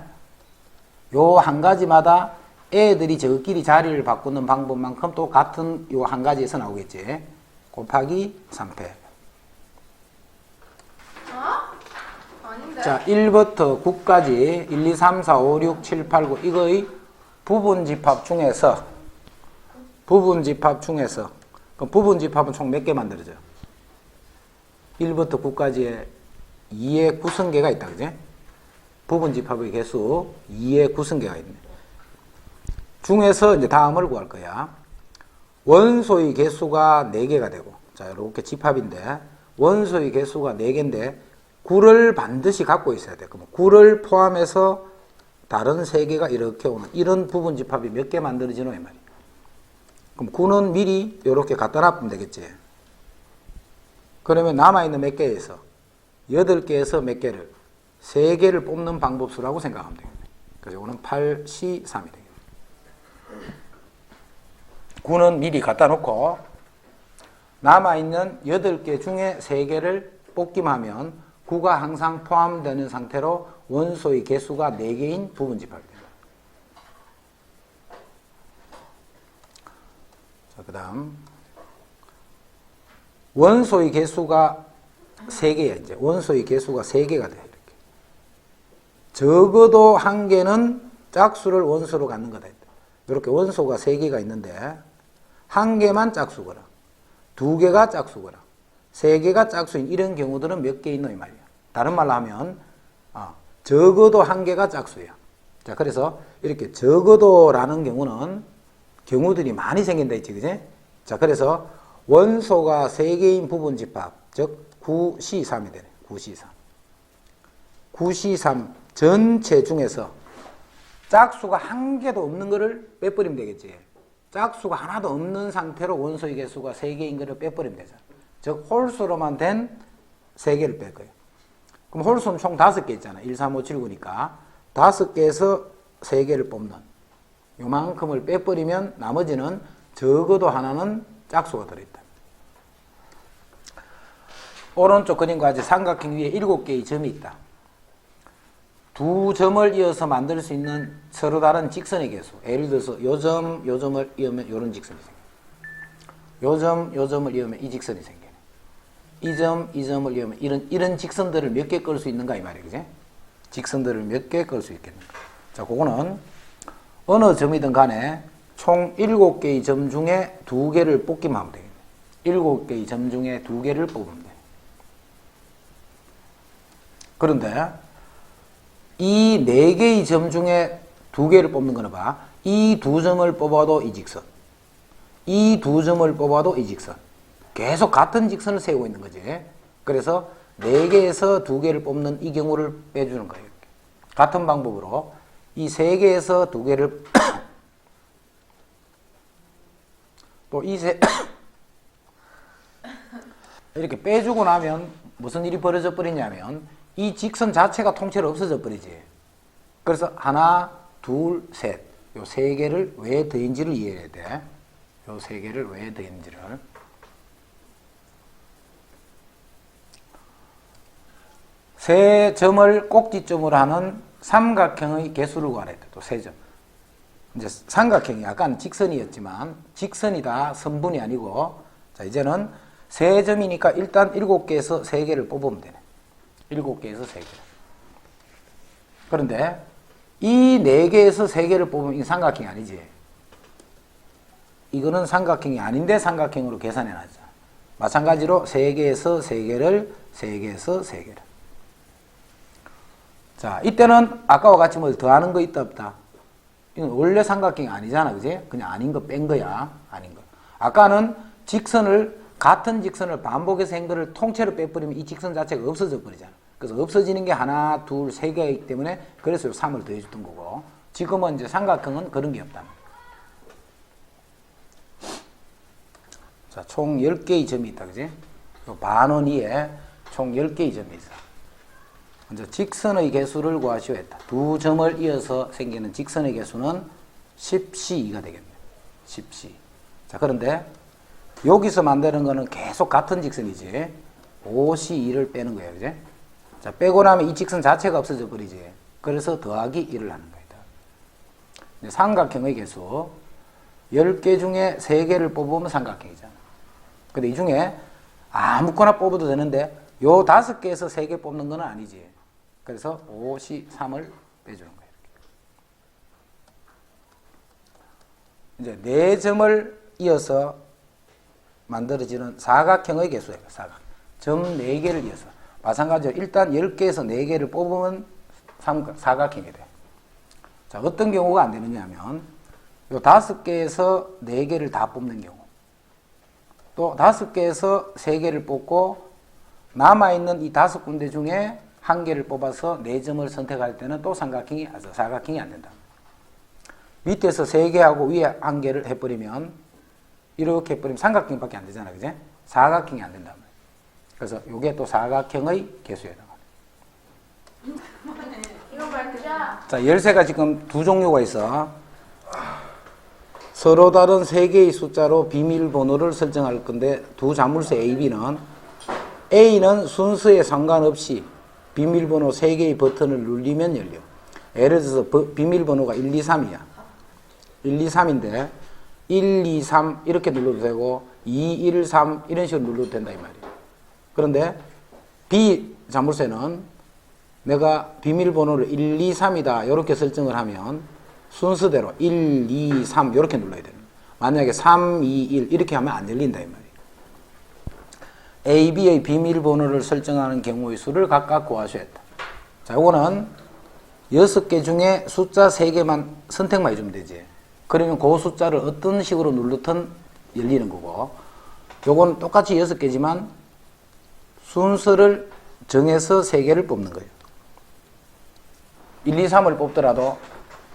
요 한 가지마다 애들이 저끼리 자리를 바꾸는 방법만큼 또 같은 요 한 가지에서 나오겠지. 곱하기 3패. 아닌데? 자, 1부터 9까지 1, 2, 3, 4, 5, 6, 7, 8, 9 이거의 부분집합 중에서 그럼 부분집합은 총 몇 개 만들어져? 1부터 9까지의 2의 구성계가 있다, 그지? 부분집합의 개수 2의 구성계가 있네. 중에서 이제 다음을 구할 거야. 원소의 개수가 4개가 되고, 자, 이렇게 집합인데, 원소의 개수가 4개인데, 9를 반드시 갖고 있어야 돼. 그럼 9를 포함해서 다른 3개가 이렇게 오는, 이런 부분집합이 몇 개 만들어지노, 이 말이야. 그럼 9는 미리 이렇게 갖다 놔두면 되겠지. 그러면 남아있는 몇 개에서 8개에서 몇 개를 3개를 뽑는 방법수라고 생각하면 되겠네. 그래서 이거는 8C3이 되겠네. 9는 미리 갖다 놓고 남아있는 8개 중에 3개를 뽑기만 하면 9가 항상 포함되는 상태로 원소의 개수가 4개인 부분집합이 됩니다. 자, 그 다음 원소의 개수가 3개야. 이제 원소의 개수가 3개가 돼. 이렇게 적어도 1개는 짝수를 원소로 갖는 거다. 이렇게 원소가 3개가 있는데 1개만 짝수거나 2개가 짝수거나 3개가 짝수인 이런 경우들은 몇 개 있노 이 말이야. 다른 말로 하면 적어도 1개가 짝수야. 자, 그래서 이렇게 적어도라는 경우는 경우들이 많이 생긴다 했지, 그지? 자, 그래서 원소가 3개인 부분집합, 즉 9C3이 되네. 9C3. 9C3 전체 중에서 짝수가 1개도 없는 거를 빼버리면 되겠지. 짝수가 하나도 없는 상태로 원소의 개수가 3개인 거를 빼버리면 되잖아. 즉 홀수로만 된 3개를 뺄 거예요. 그럼 홀수는 총 5개 있잖아. 1, 3, 5, 7, 9니까 5개에서 3개를 뽑는 요만큼을 빼버리면 나머지는 적어도 하나는 짝수가 들어있다. 오른쪽 그림과 같이 삼각형 위에 7개의 점이 있다. 두 점을 이어서 만들 수 있는 서로 다른 직선의 개수. 예를 들어서 요 점, 요 점을 이으면 요런 직선이 생겨요. 요 점, 요 점을 이으면 이 직선이 생겨요. 이 점, 이 점을 이으면 이런 직선들을 몇 개 끌 수 있는가 이 말이에요. 그지? 직선들을 몇 개 끌 수 있겠는가. 자, 그거는 어느 점이든 간에 총 7개의 점 중에 2개를 뽑기만 하면 되겠네. 7개의 점 중에 2개를 뽑으면 돼. 그런데 이 4개의 점 중에 2개를 뽑는 거는 봐. 이 2점을 뽑아도 이 직선. 이 2점을 뽑아도 이 직선. 계속 같은 직선을 세우고 있는 거지. 그래서 4개에서 2개를 뽑는 이 경우를 빼주는 거예요. 같은 방법으로 이 3개에서 2개를 또 이렇게 빼주고 나면 무슨 일이 벌어져 버리냐면 이 직선 자체가 통째로 없어져 버리지. 그래서 하나, 둘, 셋. 요 3개를 왜 더인지를 이해해야 돼. 요 3개를 왜 더인지를. 세 점을 꼭지점으로 하는 삼각형의 개수를 구하랬다. 또 세 점. 이제 삼각형이 약간 직선이었지만 직선이다 선분이 아니고 자 이제는 세 점이니까 일단 7개에서 3개를 뽑으면 되네. 7개에서 3개. 그런데 이 4개에서 3개를 뽑으면 이 삼각형이 아니지. 이거는 삼각형이 아닌데 삼각형으로 계산해 놨죠. 마찬가지로 3개에서 3개를 3개에서 3개를. 자, 이때는 아까와 같이 뭐 더하는 거 있다 없다. 이건 원래 삼각형이 아니잖아, 그지? 그냥 아닌 거 뺀 거야. 아닌 거. 아까는 같은 직선을 반복해서 한 거를 통째로 빼버리면 이 직선 자체가 없어져 버리잖아. 그래서 없어지는 게 하나, 둘, 3개이기 때문에 그래서 3을 더해줬던 거고. 지금은 이제 삼각형은 그런 게 없다. 자, 총 10개의 점이 있다, 그지? 반원 위에 총 10개의 점이 있어. 먼저 직선의 개수를 구하시오 했다. 두 점을 이어서 생기는 직선의 개수는 10c2가 되겠네. 10c. 자, 그런데 여기서 만드는 거는 계속 같은 직선이지. 5c2를 빼는 거예요, 그지? 자, 빼고 나면 이 직선 자체가 없어져 버리지. 그래서 더하기 1을 하는 거다. 삼각형의 개수 10개 중에 3개를 뽑으면 삼각형이잖아. 근데 이 중에 아무거나 뽑아도 되는데 요 5개에서 3개 뽑는 건 아니지. 그래서 5c3을 빼주는 거예요. 이제 4점을 이어서 만들어지는 사각형의 개수예요. 사각. 점 4개를 이어서. 마찬가지로 일단 10개에서 4개를 뽑으면 사각형이 돼. 자, 어떤 경우가 안 되느냐 하면 요 5개에서 4개를 다 뽑는 경우. 또 5개에서 3개를 뽑고 남아있는 이 5군데 중에 1개를 뽑아서 4점을 선택할 때는 또 사각형이 안 된다. 밑에서 3개하고 위에 1개를 해버리면 이렇게 해버리면 삼각형밖에 안 되잖아, 그지? 사각형이 안 된단 말이야. 그래서 이게 또 사각형의 개수예요. 이거 밝히자. 자, 열쇠가 지금 두 종류가 있어. 서로 다른 3개의 숫자로 비밀번호를 설정할 건데 두 자물쇠 A, B는 A는 순서에 상관없이 비밀번호 3개의 버튼을 눌리면 열려. 예를 들어서 비밀번호가 1, 2, 3이야. 1, 2, 3인데 1, 2, 3 이렇게 눌러도 되고 2, 1, 3 이런 식으로 눌러도 된다 이 말이야. 그런데 B 자물쇠는 내가 비밀번호를 1, 2, 3이다 이렇게 설정을 하면 순서대로 1, 2, 3 이렇게 눌러야 되는 거야. 만약에 3, 2, 1 이렇게 하면 안 열린다 이 말이야. A, B의 비밀번호를 설정하는 경우의 수를 각각 구하셔야 했다. 자, 이거는 6개 중에 숫자 3개만 선택만 해주면 되지. 그러면 그 숫자를 어떤 식으로 눌렀든 열리는 거고, 요건 똑같이 6개지만 순서를 정해서 3개를 뽑는 거예요. 1, 2, 3을 뽑더라도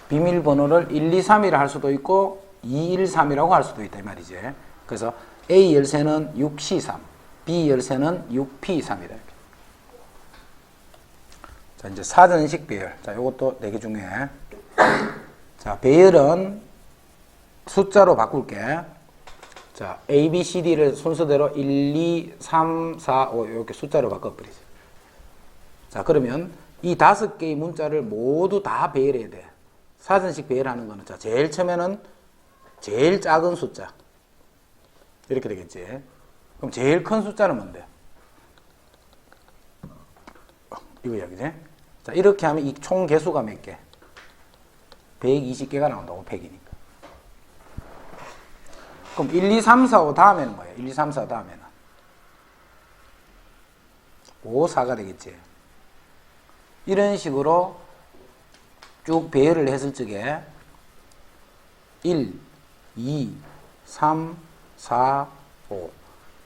비밀번호를 1, 2, 3이라 할 수도 있고 2, 1, 3이라고 할 수도 있다 이 말이지. 그래서 A 열쇠는 6C3, B 열쇠는 6P3이다. 자, 이제 사전식 배열. 자, 요것도 4개 중에. 자, 배열은 숫자로 바꿀게. 자, A, B, C, D를 순서대로 1, 2, 3, 4, 5 이렇게 숫자로 바꿔버리죠. 자, 그러면 이 5개의 문자를 모두 다 배열해야 돼. 사전식 배열하는 거는 자, 제일 처음에는 제일 작은 숫자. 이렇게 되겠지. 그럼 제일 큰 숫자는 뭔데? 이거야, 그지? 자, 이렇게 하면 이 총 개수가 몇 개? 120개가 나온다고, 100이니까. 그럼 1, 2, 3, 4, 5 다음에는 뭐예요? 1, 2, 3, 4 다음에는 5, 4가 되겠지. 이런 식으로 쭉 배열을 했을 적에 1, 2, 3, 4, 5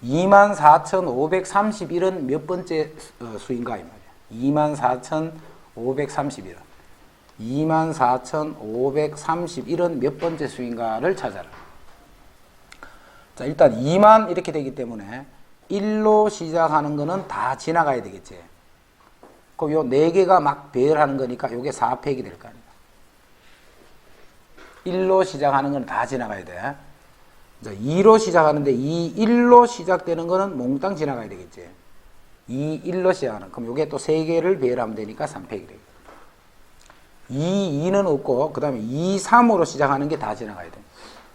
24,531은 몇 번째 수인가 이 말이야. 24,531은 24,531은 몇 번째 수인가를 찾아라. 자, 일단 2만 이렇게 되기 때문에 1로 시작하는 거는 다 지나가야 되겠지. 그럼 요 4개가 막 배열하는 거니까 요게 4팩이 될 거 아니야. 1로 시작하는 건 다 지나가야 돼. 자, 2로 시작하는데 1로 시작되는 거는 몽땅 지나가야 되겠지. 2, 1로 시작하는. 그럼 요게 또 3개를 배열하면 되니까 3팩이 되고. 2, 2는 없고, 그 다음에 2, 3으로 시작하는 게 다 지나가야 돼.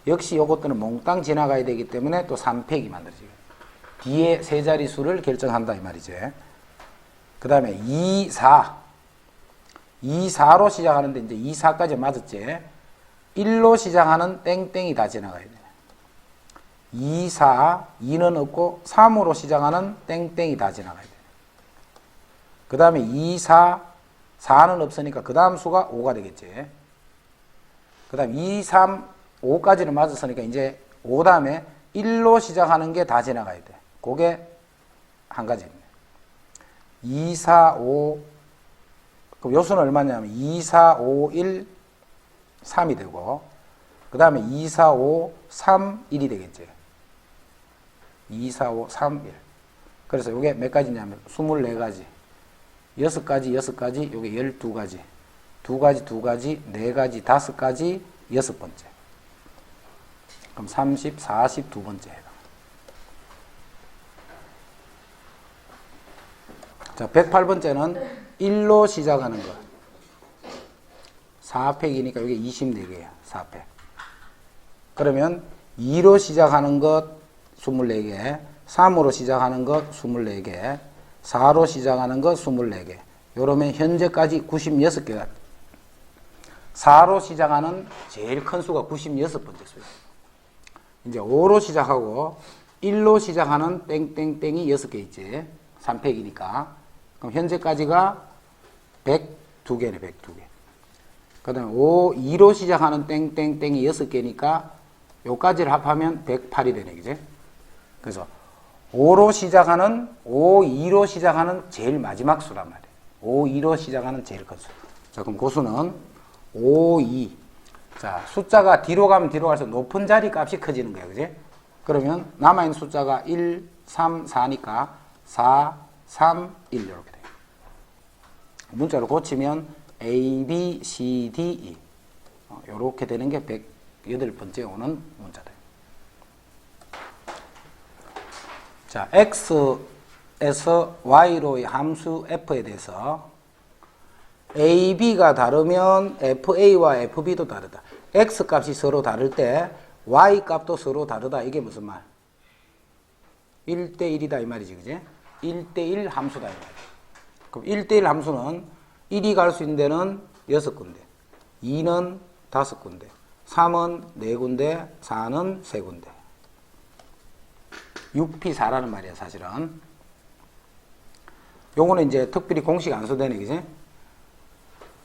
역시 요것들은 몽땅 지나가야 되기 때문에 또 3팩이 만들어지고. 뒤에 세 자리 수를 결정한다, 이 말이지. 그 다음에 2, 4. 2, 4로 시작하는데 이제 2, 4까지 맞았지. 1로 시작하는 땡땡이 다 지나가야 돼. 2, 4, 2는 없고 3으로 시작하는 땡땡이 다 지나가야 돼. 그 다음에 2, 4, 4는 없으니까 그 다음 수가 5가 되겠지. 그 다음 2, 3, 5까지는 맞았으니까 이제 5 다음에 1로 시작하는 게 다 지나가야 돼. 그게 한 가지입니다. 2, 4, 5. 그럼 요수는 얼마냐면 2, 4, 5, 1, 3이 되고, 그 다음에 2, 4, 5, 3, 1이 되겠지. 2, 4, 5, 3, 1. 그래서 이게 몇 가지냐면 24가지. 6가지, 6가지, 요게 12가지. 2가지, 2가지, 4가지, 5가지, 6번째. 그럼 30, 42번째 해당. 자, 108번째는 1로 시작하는 거. 4팩이니까 이게 24개야. 4팩. 그러면 2로 시작하는 것 24개, 3으로 시작하는 것 24개, 4로 시작하는 것 24개. 요러면 현재까지 96개가. 4로 시작하는 제일 큰 수가 96번째 수예요. 이제 5로 시작하고 1로 시작하는 땡땡땡이 6개 있지. 3팩이니까. 그럼 현재까지가 102개네, 102개. 그 다음에 2로 시작하는 땡땡땡이 6개니까 요까지를 합하면 108이 되네, 그지? 그래서 5로 시작하는, 5, 2로 시작하는 제일 마지막 수란 말이에요. 5, 2로 시작하는 제일 큰 수. 자, 그럼 그 수는 5, 2. 자, 숫자가 뒤로 가면 뒤로 갈수록 높은 자리 값이 커지는 거예요, 그지? 그러면 남아있는 숫자가 1, 3, 4니까 4, 3, 1 이렇게 돼요. 문자로 고치면 A, B, C, D, E. 이렇게 되는 게 108번째 오는 문자다. 자, X에서 Y로의 함수 F에 대해서 A, B가 다르면 FA와 FB도 다르다. X 값이 서로 다를 때 Y 값도 서로 다르다. 이게 무슨 말? 1대1이다 이 말이지, 그지? 1대1 함수다 이 말이야. 그럼 1대1 함수는 1이 갈 수 있는 데는 6군데, 2는 5군데, 3은 4군데, 4는 3군데. 6P4라는 말이야, 사실은. 요거는 이제 특별히 공식 안 써되네, 그지?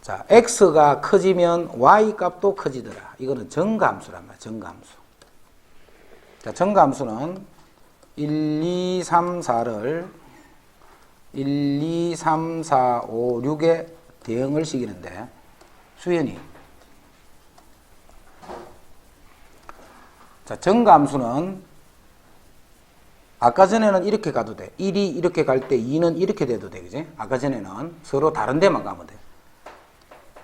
자, X가 커지면 Y 값도 커지더라. 이거는 정가함수란 말이야, 정가함수. 자, 정가함수는 1, 2, 3, 4를 1, 2, 3, 4, 5, 6에 대응을 시키는데, 수연이. 자, 정가함수는 아까 전에는 이렇게 가도 돼. 1이 이렇게 갈 때 2는 이렇게 돼도 돼, 그지? 아까 전에는 서로 다른 데만 가면 돼.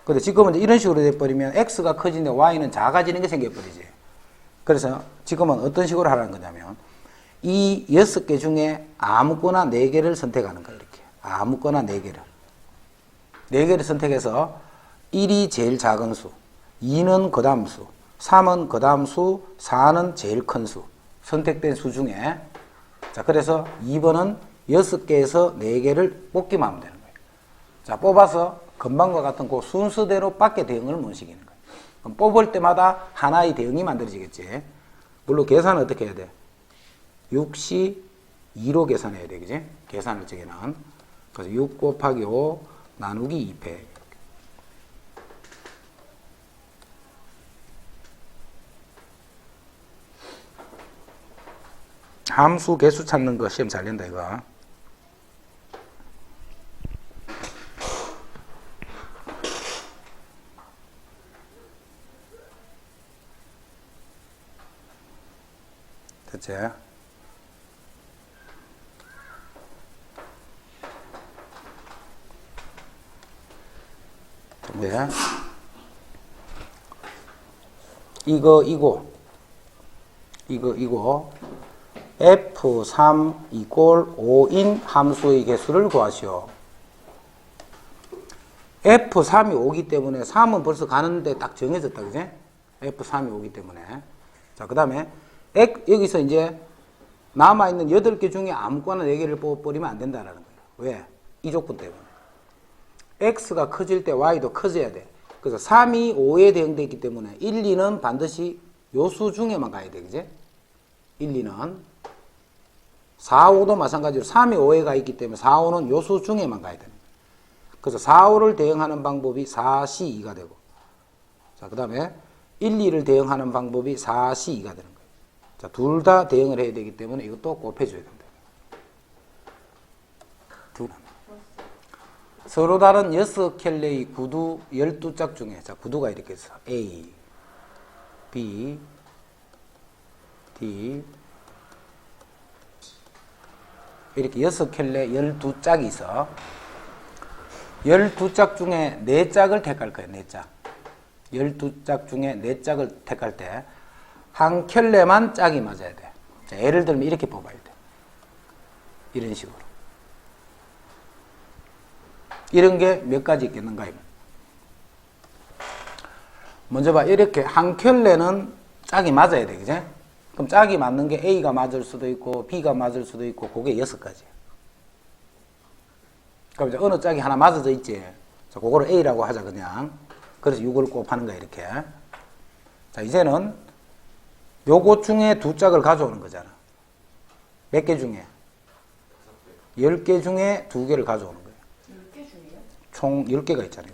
근데 지금은 이제 이런 식으로 돼버리면 X가 커지는데 Y는 작아지는 게 생겨버리지. 그래서 지금은 어떤 식으로 하라는 거냐면, 이 6개 중에 아무거나 4개를 선택하는 거야, 이렇게. 아무거나 4개를. 4개를 선택해서 1이 제일 작은 수, 2는 그 다음 수, 3은 그 다음 수, 4는 제일 큰 수. 선택된 수 중에. 자, 그래서 2번은 6개에서 4개를 뽑기만 하면 되는 거예요. 자, 뽑아서 금방과 같은 그 순서대로 밖에 대응을 못 시키는 거예요. 그럼 뽑을 때마다 하나의 대응이 만들어지겠지. 물론 계산은 어떻게 해야 돼? 6시 2로 계산해야 돼, 그지? 계산할 적에는. 그래서 6 곱하기 5 나누기 2패. 함수 개수 찾는 거 시험 잘 낸다, 이거. 됐지? 네. 이거 F3 이꼴 5인 함수의 개수를 구하시오. F3이 5기 때문에 3은 벌써 가는데 딱 정해졌다, 그지? F3이 5기 때문에. 자, 그 다음에 여기서 이제 남아있는 8개 중에 아무거나 4개를 뽑아버리면 안 된다라는 거예요. 왜? 이 조건 때문에. X가 커질 때 Y도 커져야 돼. 그래서 3이 5에 대응되어 있기 때문에 1, 2는 반드시 요수 중에만 가야 돼, 그지? 1, 2는. 4, 5도 마찬가지로 3이 5에 가 있기 때문에 4, 5는 요수 중에만 가야 됩니다. 그래서 4, 5를 대응하는 방법이 4C, 2가 되고, 자, 그 다음에 1, 2를 대응하는 방법이 4C, 2가 되는 거예요. 자, 둘 다 대응을 해야 되기 때문에 이것도 곱해줘야 된다. 서로 다른 6켤레의 구두 12짝 중에, 자, 구두가 이렇게 있어. A, B, D, 이렇게 6켤레 12짝이 있어. 12짝 중에 4짝을 택할 거예요. 4짝. 12짝 중에 4짝을 택할 때 한 켤레만 짝이 맞아야 돼. 자, 예를 들면 이렇게 뽑아야 돼. 이런 식으로. 이런 게 몇 가지 있겠는가? 먼저 봐. 이렇게 한 켤레는 짝이 맞아야 돼. 그지? 그럼 짝이 맞는 게 A가 맞을 수도 있고 B가 맞을 수도 있고 그게 6가지. 그럼 이제 어느 짝이 하나 맞아져 있지. 자, 그거를 A라고 하자 그냥. 그래서 6을 곱하는 거야 이렇게. 자, 이제는 요것 중에 2짝을 가져오는 거잖아. 몇 개 중에? 10개 중에 2개를 가져오는 거예요. 10개 중에요? 총 10개가 있잖아요.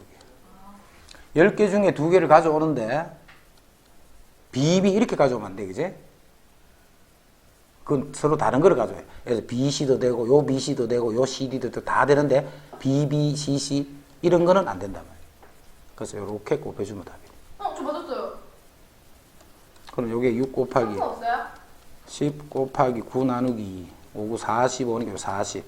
여기. 10개 중에 2개를 가져오는데 비입이 이렇게 가져오면 안 돼. 그지? 그건 서로 다른 거를 가져와요. 그래서 BC도 되고 요 BC도 되고 요 CD도 다 되는데 BB, CC 이런 거는 안 된단 말이에요. 그래서 이렇게 곱해주면 답이에요. 저 맞았어요. 그럼 요게 6 곱하기 상관없어요? 10 곱하기 9 나누기 2 5, 9, 45니까 40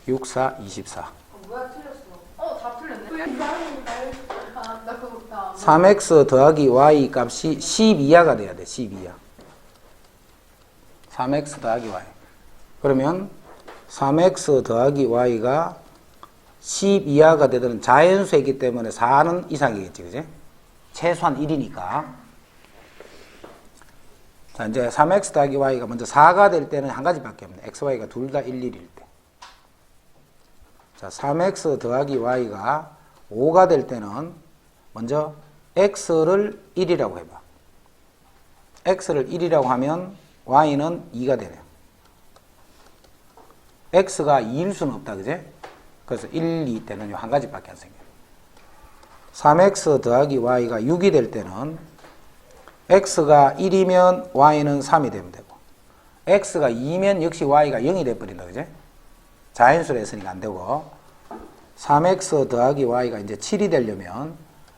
6, 4, 24 뭐야 틀렸어. 다 틀렸네. 나 그거 다. 3x 더하기 y 값이 10 이하가 돼야 돼. 10 이하. 3x 더하기 y. 그러면 3x 더하기 y가 10 이하가 되는 자연수이기 때문에 4는 이상이겠지. 그지? 최소한 1이니까. 자, 이제 3x 더하기 y가 먼저 4가 될 때는 한 가지밖에 없네. x, y가 둘 다 1, 1일 때. 자, 3x 더하기 y가 5가 될 때는 먼저 x를 1이라고 해봐. x를 1이라고 하면 y는 2가 되네. x가 2일 수는 없다. 그제? 그래서 1, 2 때는 한 가지밖에 안 생겨요. 3x 더하기 y가 6이 될 때는 x가 1이면 y는 3이 되면 되고 x가 2면 역시 y가 0이 돼버린다. 그제? 자연수로 했으니까 안 되고 3x 더하기 y가 이제 7이 되려면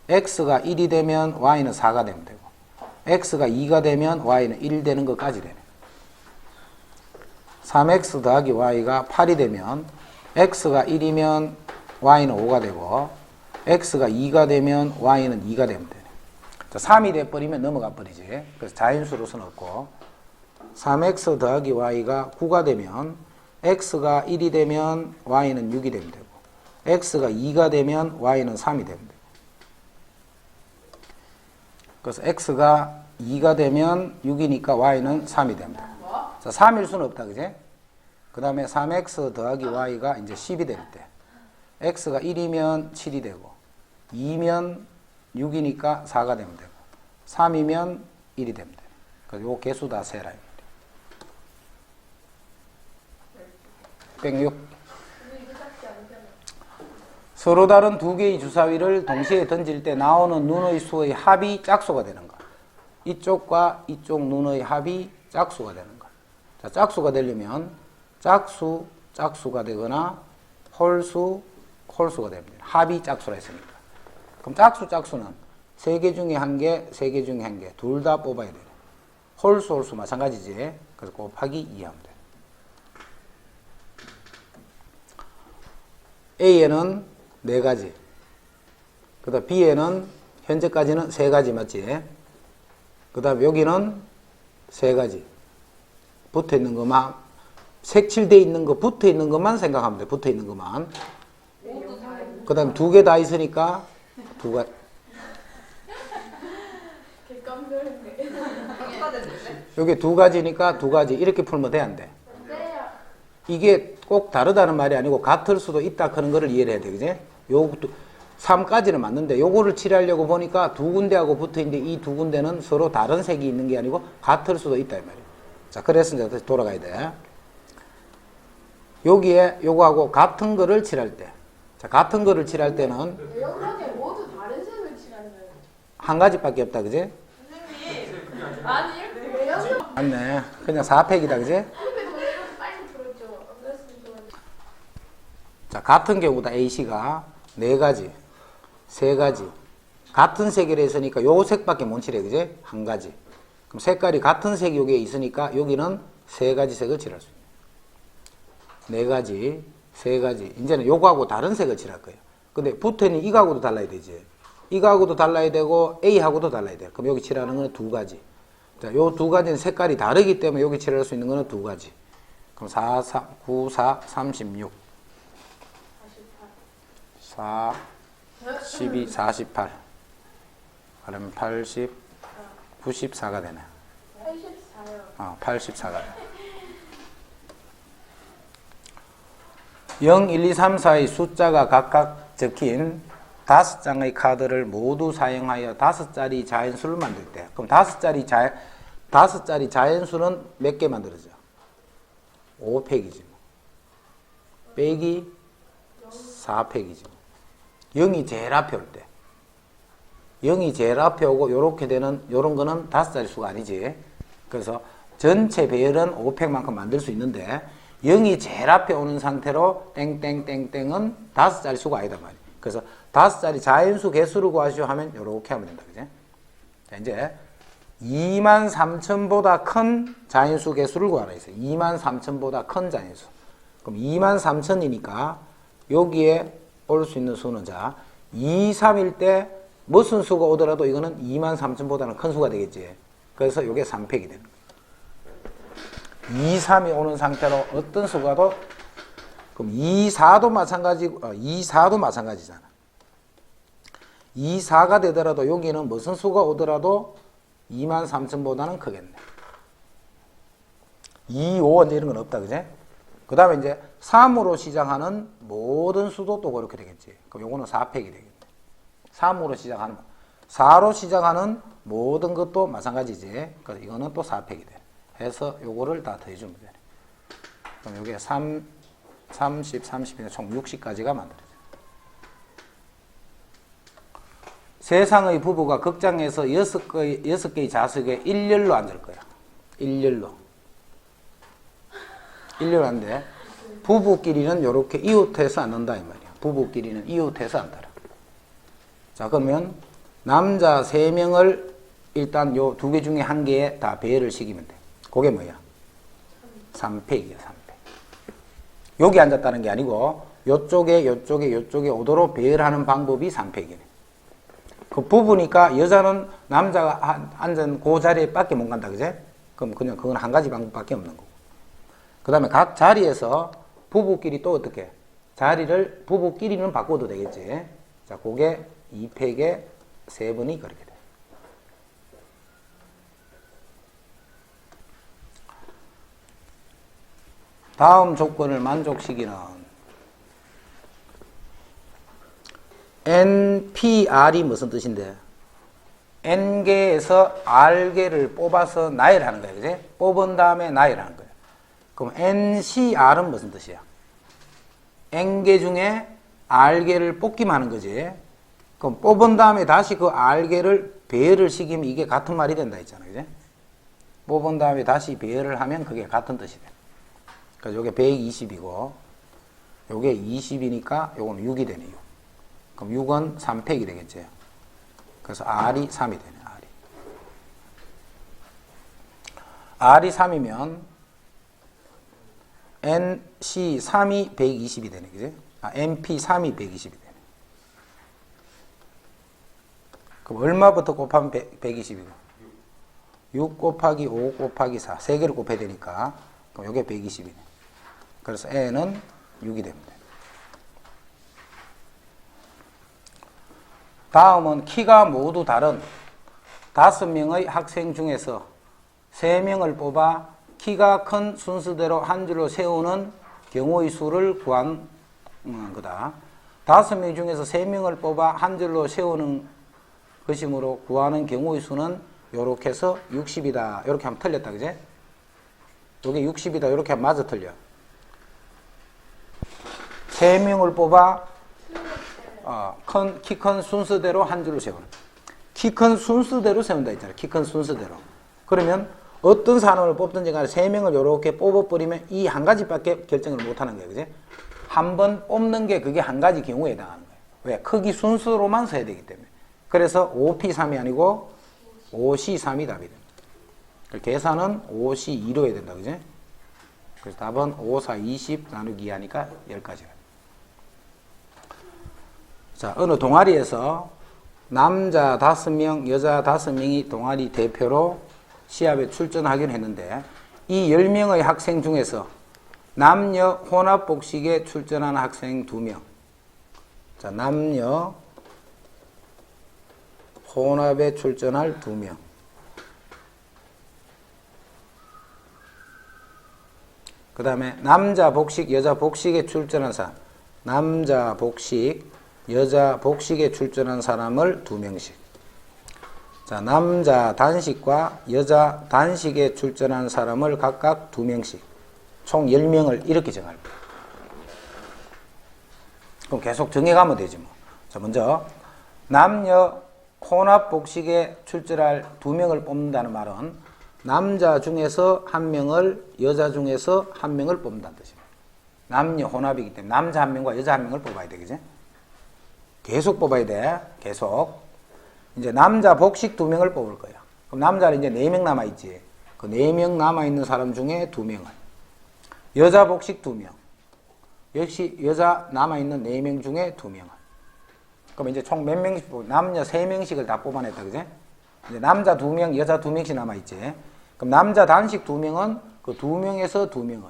x가 1이 되면 y는 4가 되면 되고 x가 2가 되면 y는 1 되는 것까지 되네. 3x 더하기 y가 8이 되면 x가 1이면 y는 5가 되고 x가 2가 되면 y는 2가 되면 되네. 자, 3이 돼버리면 넘어가 버리지. 그래서 자연수로서는 없고 3x 더하기 y가 9가 되면 x가 1이 되면 y는 6이 되면 되고 x가 2가 되면 y는 3이 되면 되고 그래서 x가 2가 되면 6이니까 y는 3이 되면 되고 자, 3일 수는 없다. 그제? 그 다음에 3x 더하기 y가 이제 10이 될 때 x가 1이면 7이 되고 2면 6이니까 4가 되면 되고 3이면 1이 되면 돼요. 그래서 요 개수 다 세라. 106. 서로 다른 두 개의 주사위를 동시에 던질 때 나오는 눈의 수의 합이 짝수가 되는 것. 이쪽과 이쪽 눈의 합이 짝수가 되는 것. 자, 짝수가 되려면 짝수가 되거나 홀수가 됩니다. 합이 짝수라 했으니까. 그럼 짝수는 3개 중에 1개, 3개 중에 1개, 둘 다 뽑아야 돼요. 홀수 마찬가지지. 그래서 곱하기 2 하면 돼요. A에는 4가지. 그 다음 B에는 현재까지는 3가지 맞지? 그 다음 여기는 3가지. 붙어 있는 것만, 색칠돼 있는 거, 붙어 있는 것만 생각하면 돼. 붙어 있는 것만. 모두 다 그 다음 두 개 다 있으니까 두 가지. 객관들인데. 여기 두 가지니까 두 가지. 이렇게 풀면 돼, 안 돼? 네. 이게 꼭 다르다는 말이 아니고 같을 수도 있다 하는 거를 이해를 해야 돼. 그지? 요 3까지는 맞는데 요거를 칠하려고 보니까 두 군데하고 붙어 있는데 이 두 군데는 서로 다른 색이 있는 게 아니고 같을 수도 있다 이 말이에요. 자, 그래서 이제 다시 돌아가야 돼. 여기에 요거하고 같은 거를 칠할 때. 자, 같은 거를 칠할 때는 에어컨에 모두 다른 색을 칠하는 거예요. 한 가지밖에 없다. 그지? 아니 이렇게 에어컨. 맞네. 그냥 4팩이다. 그지? 근데 더 이렇게 빨리 풀었죠. 안 그랬으면 좋았는데. 자, 같은 경우다 A씨가 네 가지, 세 가지. 같은 색이라 했으니까 요 색밖에 못 칠해. 그지? 한 가지. 그럼 색깔이 같은 색이 여기에 있으니까 여기는 세 가지 색을 칠할 수 있어요. 네 가지, 세 가지. 이제는 요거하고 다른 색을 칠할 거예요. 근데 붙어있는 이거하고도 달라야 되지. 이거하고도 달라야 되고 A하고도 달라야 돼요. 그럼 여기 칠하는 거는 두 가지. 자, 요 두 가지는 색깔이 다르기 때문에 여기 칠할 수 있는 거는 두 가지. 그럼 4, 3, 9, 4, 36. 4, 12, 48. 그러면 80, 94가 되네. 84요. 84가 돼. 0, 1, 2, 3, 4의 숫자가 각각 적힌 5장의 카드를 모두 사용하여 5자리 자연수를 만들 때. 그럼 5자리 자연수는 몇 개 만들어져? 5팩이지. 빼기 4팩이지. 0이 제일 앞에 올 때. 0이 제일 앞에 오고 요렇게 되는 요런 거는 5자리 수가 아니지. 그래서 전체 배열은 5팩만큼 만들 수 있는데 0이 제일 앞에 오는 상태로 땡땡땡땡은 5자리 수가 아니다 말이야. 그래서 5자리 자연수 개수를 구하시오 하면 요렇게 하면 된다. 그지? 자, 이제 23,000보다 큰 자연수 개수를 구하라 했어요. 23,000보다 큰 자연수. 그럼 23,000이니까 여기에 올 수 있는 수는 자 2, 3일 때 무슨 수가 오더라도 이거는 23,000보다는 큰 수가 되겠지. 그래서 이게 3팩이 되는 거예요. 2, 3이 오는 상태로 어떤 수가 도 그럼 2, 4도 마찬가지고 2, 4도 마찬가지잖아. 2, 4가 되더라도 여기는 무슨 수가 오더라도 23,000보다는 크겠네. 2, 5 이제 이런 건 없다. 그제? 그 다음에 이제 3으로 시작하는 모든 수도 또 그렇게 되겠지. 그럼 요거는 4팩이 되겠네. 3으로 시작하는 4로 시작하는 모든 것도 마찬가지지. 그래서 이거는 또 4팩이 돼. 해서 요거를 다 더해주면 돼. 그럼 요게 3, 30, 30이나 총 60까지가 만들어져. 세상의 부부가 극장에서 6개의 좌석에 일렬로 앉을 거야. 일렬로 앉는데 부부끼리는 이렇게 이웃해서 앉는다 이 말이야. 부부끼리는 이웃해서 앉더라. 자, 그러면 남자 3명을 일단 요 두 개 중에 한 개에 다 배열을 시키면 돼. 그게 뭐야? 3팩이야, 3팩. 여기 앉았다는 게 아니고 요쪽에 오도록 배열하는 방법이 3팩이네. 그 부부니까 여자는 남자가 앉은 그 자리에 밖에 못 간다, 그제? 그럼 그냥 그건 한 가지 방법밖에 없는 거고. 그 다음에 각 자리에서 부부끼리 또 어떻게? 자리를 부부끼리는 바꿔도 되겠지. 자, 그게 2팩에 3분이 그렇게 돼. 다음 조건을 만족시키는 NPR이 무슨 뜻인데? N개에서 R개를 뽑아서 나열하는 거야. 그지? 뽑은 다음에 나열하는 거야. 그럼 NCR은 무슨 뜻이야? N개 중에 R개를 뽑기만 하는 거지. 그럼 뽑은 다음에 다시 그 R개를 배열을 시키면 이게 같은 말이 된다 했잖아. 그지? 뽑은 다음에 다시 배열을 하면 그게 같은 뜻이 돼. 그래서 요게 120이고 요게 20이니까 요거는 6이 되네. 6. 그럼 6은 3팩이 되겠지. 그래서 R이 3이 되네. R이 3이면 NC3이 120이 되네. 그지? MP3이 120이 되네. 그럼 얼마부터 곱하면 120이고? 6 곱하기 5 곱하기 4. 3개를 곱해야 되니까. 그럼 요게 120이네. 그래서 n은 6이 됩니다. 다음은 키가 모두 다른 5명의 학생 중에서 3명을 뽑아 키가 큰 순서대로 한 줄로 세우는 경우의 수를 구한 거다. 5명 중에서 3명을 뽑아 한 줄로 세우는 것이므로 구하는 경우의 수는 요렇게 해서 60이다. 이렇게 하면 틀렸다. 그제? 요게 60이다. 이렇게 하면 맞아 틀려. 3명을 뽑아 키 큰 순서대로 한 줄로 세우는. 키 큰 순서대로 세운다 했잖아. 키 큰 순서대로. 그러면 어떤 사람을 뽑든지 간에 3명을 이렇게 뽑아버리면 이 한 가지밖에 결정을 못하는 거예요. 그지? 한 번 뽑는 게 그게 한 가지 경우에 해당하는 거예요. 왜? 크기 순서로만 써야 되기 때문에. 그래서 5P3이 아니고 5C3이 답이 됩니다. 계산은 5C2로 해야 된다. 그지? 그래서 답은 5, 4, 20 나누기 2 하니까 10가지가. 자, 어느 동아리에서 남자 5명, 여자 5명이 동아리 대표로 시합에 출전하기로 했는데 이 10명의 학생 중에서 남녀 혼합 복식에 출전한 학생 2명. 자, 남녀 혼합에 출전할 2명. 그 다음에 남자 복식, 여자 복식에 출전한 사람. 남자 복식, 여자 복식에 출전한 사람을 2명씩. 자, 남자 단식과 여자 단식에 출전한 사람을 각각 2명씩. 총 10명을 이렇게 정할 거예요. 그럼 계속 정해가면 되지 뭐. 자, 먼저 남녀 혼합 복식에 출전할 2명을 뽑는다는 말은 남자 중에서 1명을 여자 중에서 1명을 뽑는다는 뜻입니다. 남녀 혼합이기 때문에 남자 1명과 여자 1명을 뽑아야 되겠지? 계속 뽑아야 돼. 계속. 이제 남자 복식 2명을 뽑을 거야. 그럼 남자는 이제 4명 남아있지. 그 4명 남아있는 사람 중에 2명을. 여자 복식 2명. 역시 여자 남아있는 4명 중에 2명을. 그럼 이제 총 몇 명씩 뽑고, 남녀 3명씩을 다 뽑아냈다. 그지? 이제 남자 2명, 여자 2명씩 남아있지. 그럼 남자 단식 2명은 그 2명에서 2명을.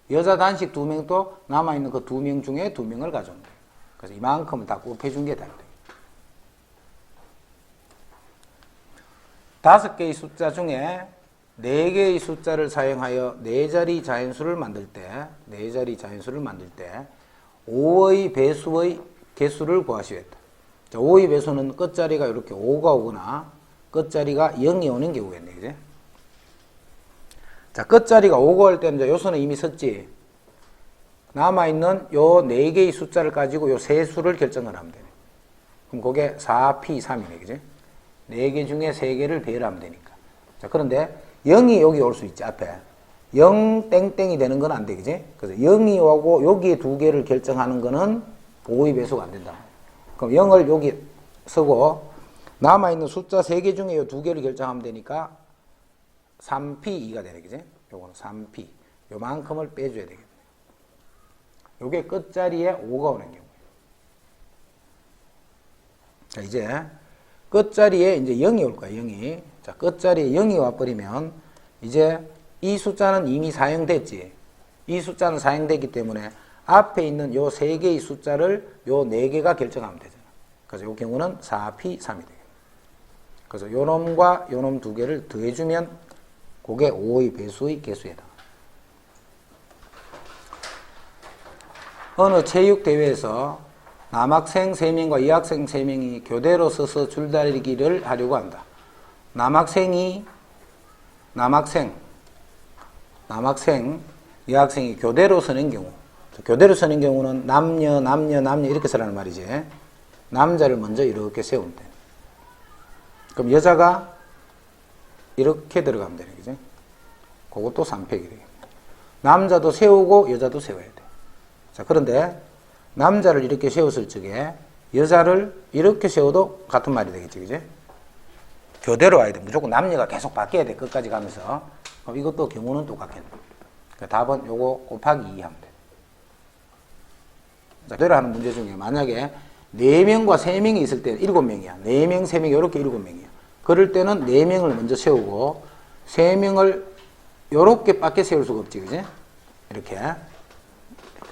여자 단식 2명도 남아있는 그 2명 중에 2명을 가져온다. 그래서 이만큼을 다 곱해준 게 답이다. 5개의 숫자 중에 4개의 숫자를 사용하여 4자리 자연수를 만들 때 5의 배수의 개수를 구하시오 했다. 자, 5의 배수는 끝자리가 이렇게 5가 오거나 끝자리가 0이 오는 경우겠네. 그지? 자, 끝자리가 5가 올 때는 이제 요소는 이미 썼지. 남아있는 요 4개의 숫자를 가지고 요 세 수를 결정을 하면 되네. 그럼 그게 4P3이네. 그지? 4개 중에 3개를 배열하면 되니까. 자, 그런데 0이 여기 올 수 있지, 앞에. 0 땡땡이 되는 건 안 돼, 그지? 그래서 0이 오고 여기에 2개를 결정하는 거는 5의 배수가 안 된다. 그럼 0을 여기 쓰고 남아있는 숫자 3개 중에 요 2개를 결정하면 되니까 3P2가 되네, 그지? 요거는 3P. 요만큼을 빼줘야 되겠네. 요게 끝자리에 5가 오는 경우예요. 자, 이제 끝자리에 이제 0이 올 거야, 0이. 자, 끝자리에 0이 와버리면 이제 이 숫자는 이미 사용됐지. 이 숫자는 사용됐기 때문에 앞에 있는 요 3개의 숫자를 요 4개가 결정하면 되잖아. 그래서 요 경우는 4P3이 되겠네. 그래서 요 놈과 요 놈 2개를 더해주면 그게 5의 배수의 개수에 해당합니다. 어느 체육대회에서 남학생 3명과 여학생 3명이 교대로 서서 줄다리기를 하려고 한다. 남학생, 여학생이 교대로 서는 경우. 교대로 서는 경우는 남녀 이렇게 서라는 말이지. 남자를 먼저 이렇게 세우면 돼. 그럼 여자가 이렇게 들어가면 되네. 그지? 그것도 3팩이 되겠네. 남자도 세우고 여자도 세워야 돼. 자, 그런데 남자를 이렇게 세웠을 적에 여자를 이렇게 세워도 같은 말이 되겠지. 그지? 교대로 와야 돼. 무조건 남녀가 계속 바뀌어야 돼. 끝까지 가면서. 그럼 이것도 경우는 똑같겠네. 그러니까 답은 요거 곱하기 2 하면 돼. 자, 교대로 하는 문제 중에 만약에 4명과 3명이 있을 때는 7명이야. 4명, 3명 이렇게 7명이야. 그럴 때는 4명을 먼저 세우고 3명을 요렇게 밖에 세울 수가 없지, 그지? 이렇게.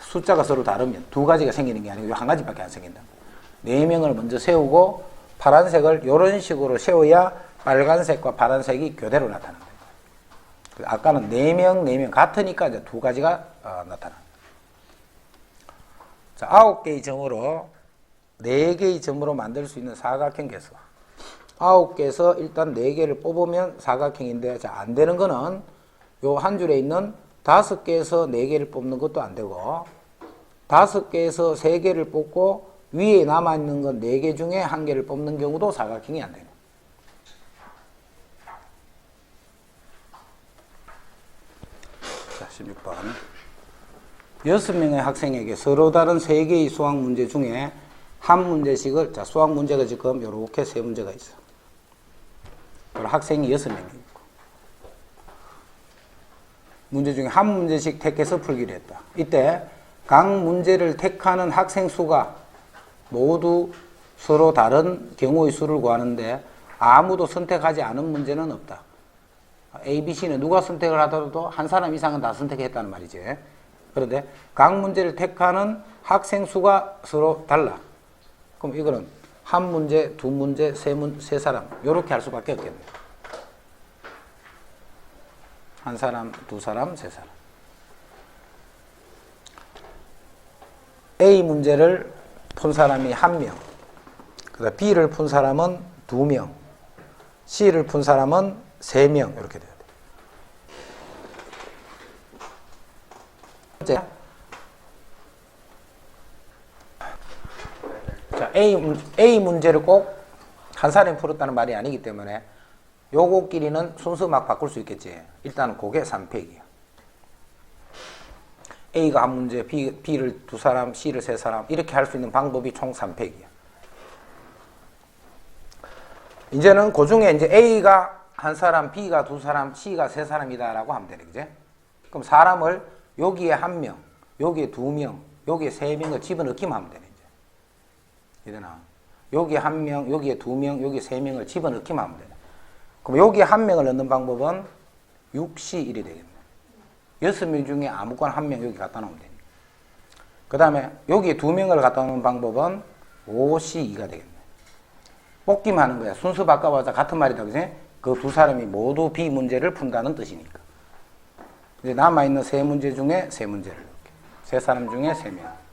숫자가 서로 다르면 두 가지가 생기는 게 아니고 한 가지밖에 안 생긴다. 4명을 먼저 세우고 파란색을 이런 식으로 세워야 빨간색과 파란색이 교대로 나타난다. 아까는 4명 같으니까 이제 두 가지가 나타난다. 자, 9개의 점으로 4개의 점으로 만들 수 있는 사각형 개수. 9개에서 일단 4개를 뽑으면 사각형인데, 자, 안 되는 거는 요 한 줄에 있는 5개에서 4개를 뽑는 것도 안 되고, 5개에서 3개를 뽑고 위에 남아있는 건 4개 중에 1개를 뽑는 경우도 사각형이 안 되는. 자, 16번. 6명의 학생에게 서로 다른 3개의 수학 문제 중에 한 문제씩을, 자, 수학 문제가 지금 이렇게 3문제가 있어. 그리고 학생이 6명이 있고. 문제 중에 한 문제씩 택해서 풀기로 했다. 이때 각 문제를 택하는 학생 수가 모두 서로 다른 경우의 수를 구하는데 아무도 선택하지 않은 문제는 없다. A, B, C는 누가 선택을 하더라도 한 사람 이상은 다 선택했다는 말이지. 그런데 각 문제를 택하는 학생 수가 서로 달라. 그럼 이거는 한 문제, 두 문제, 세 사람 이렇게 할 수밖에 없겠네. 한 사람, 두 사람, 세 사람. A 문제를 푼 사람이 1명, 그다음 B를 푼 사람은 2명, C를 푼 사람은 3명 이렇게 돼야 돼. 자, A 문제를 꼭 한 사람이 풀었다는 말이 아니기 때문에 요거끼리는 순서 막 바꿀 수 있겠지. 일단은 그게 3팩이야. A가 한 문제, B를 2사람, C를 3사람 이렇게 할 수 있는 방법이 총 3팩이야. 이제는 그 중에 이제 A가 한 사람, B가 2사람, C가 3사람이다라고 하면 되네, 그제? 그럼 사람을 여기에 1명, 여기에 2명, 여기에 3명을 집어넣기만 하면 되네, 이제. 이되나? 여기에 1명, 여기에 2명, 여기에 3명을 집어넣기만 하면 되네. 그럼 여기에 1명을 넣는 방법은 6C1이 되겠네. 6명 중에 아무거나 1명 여기 갖다 놓으면 되니까. 그 다음에 여기에 2명을 갖다 놓는 방법은 5C2가 되겠네. 뽑기만 하는 거야. 순서 바꿔봐서 같은 말이다, 그지? 그 두 사람이 모두 B 문제를 푼다는 뜻이니까. 이제 남아있는 3문제 중에 3문제를 넣게. 3사람 중에 3명.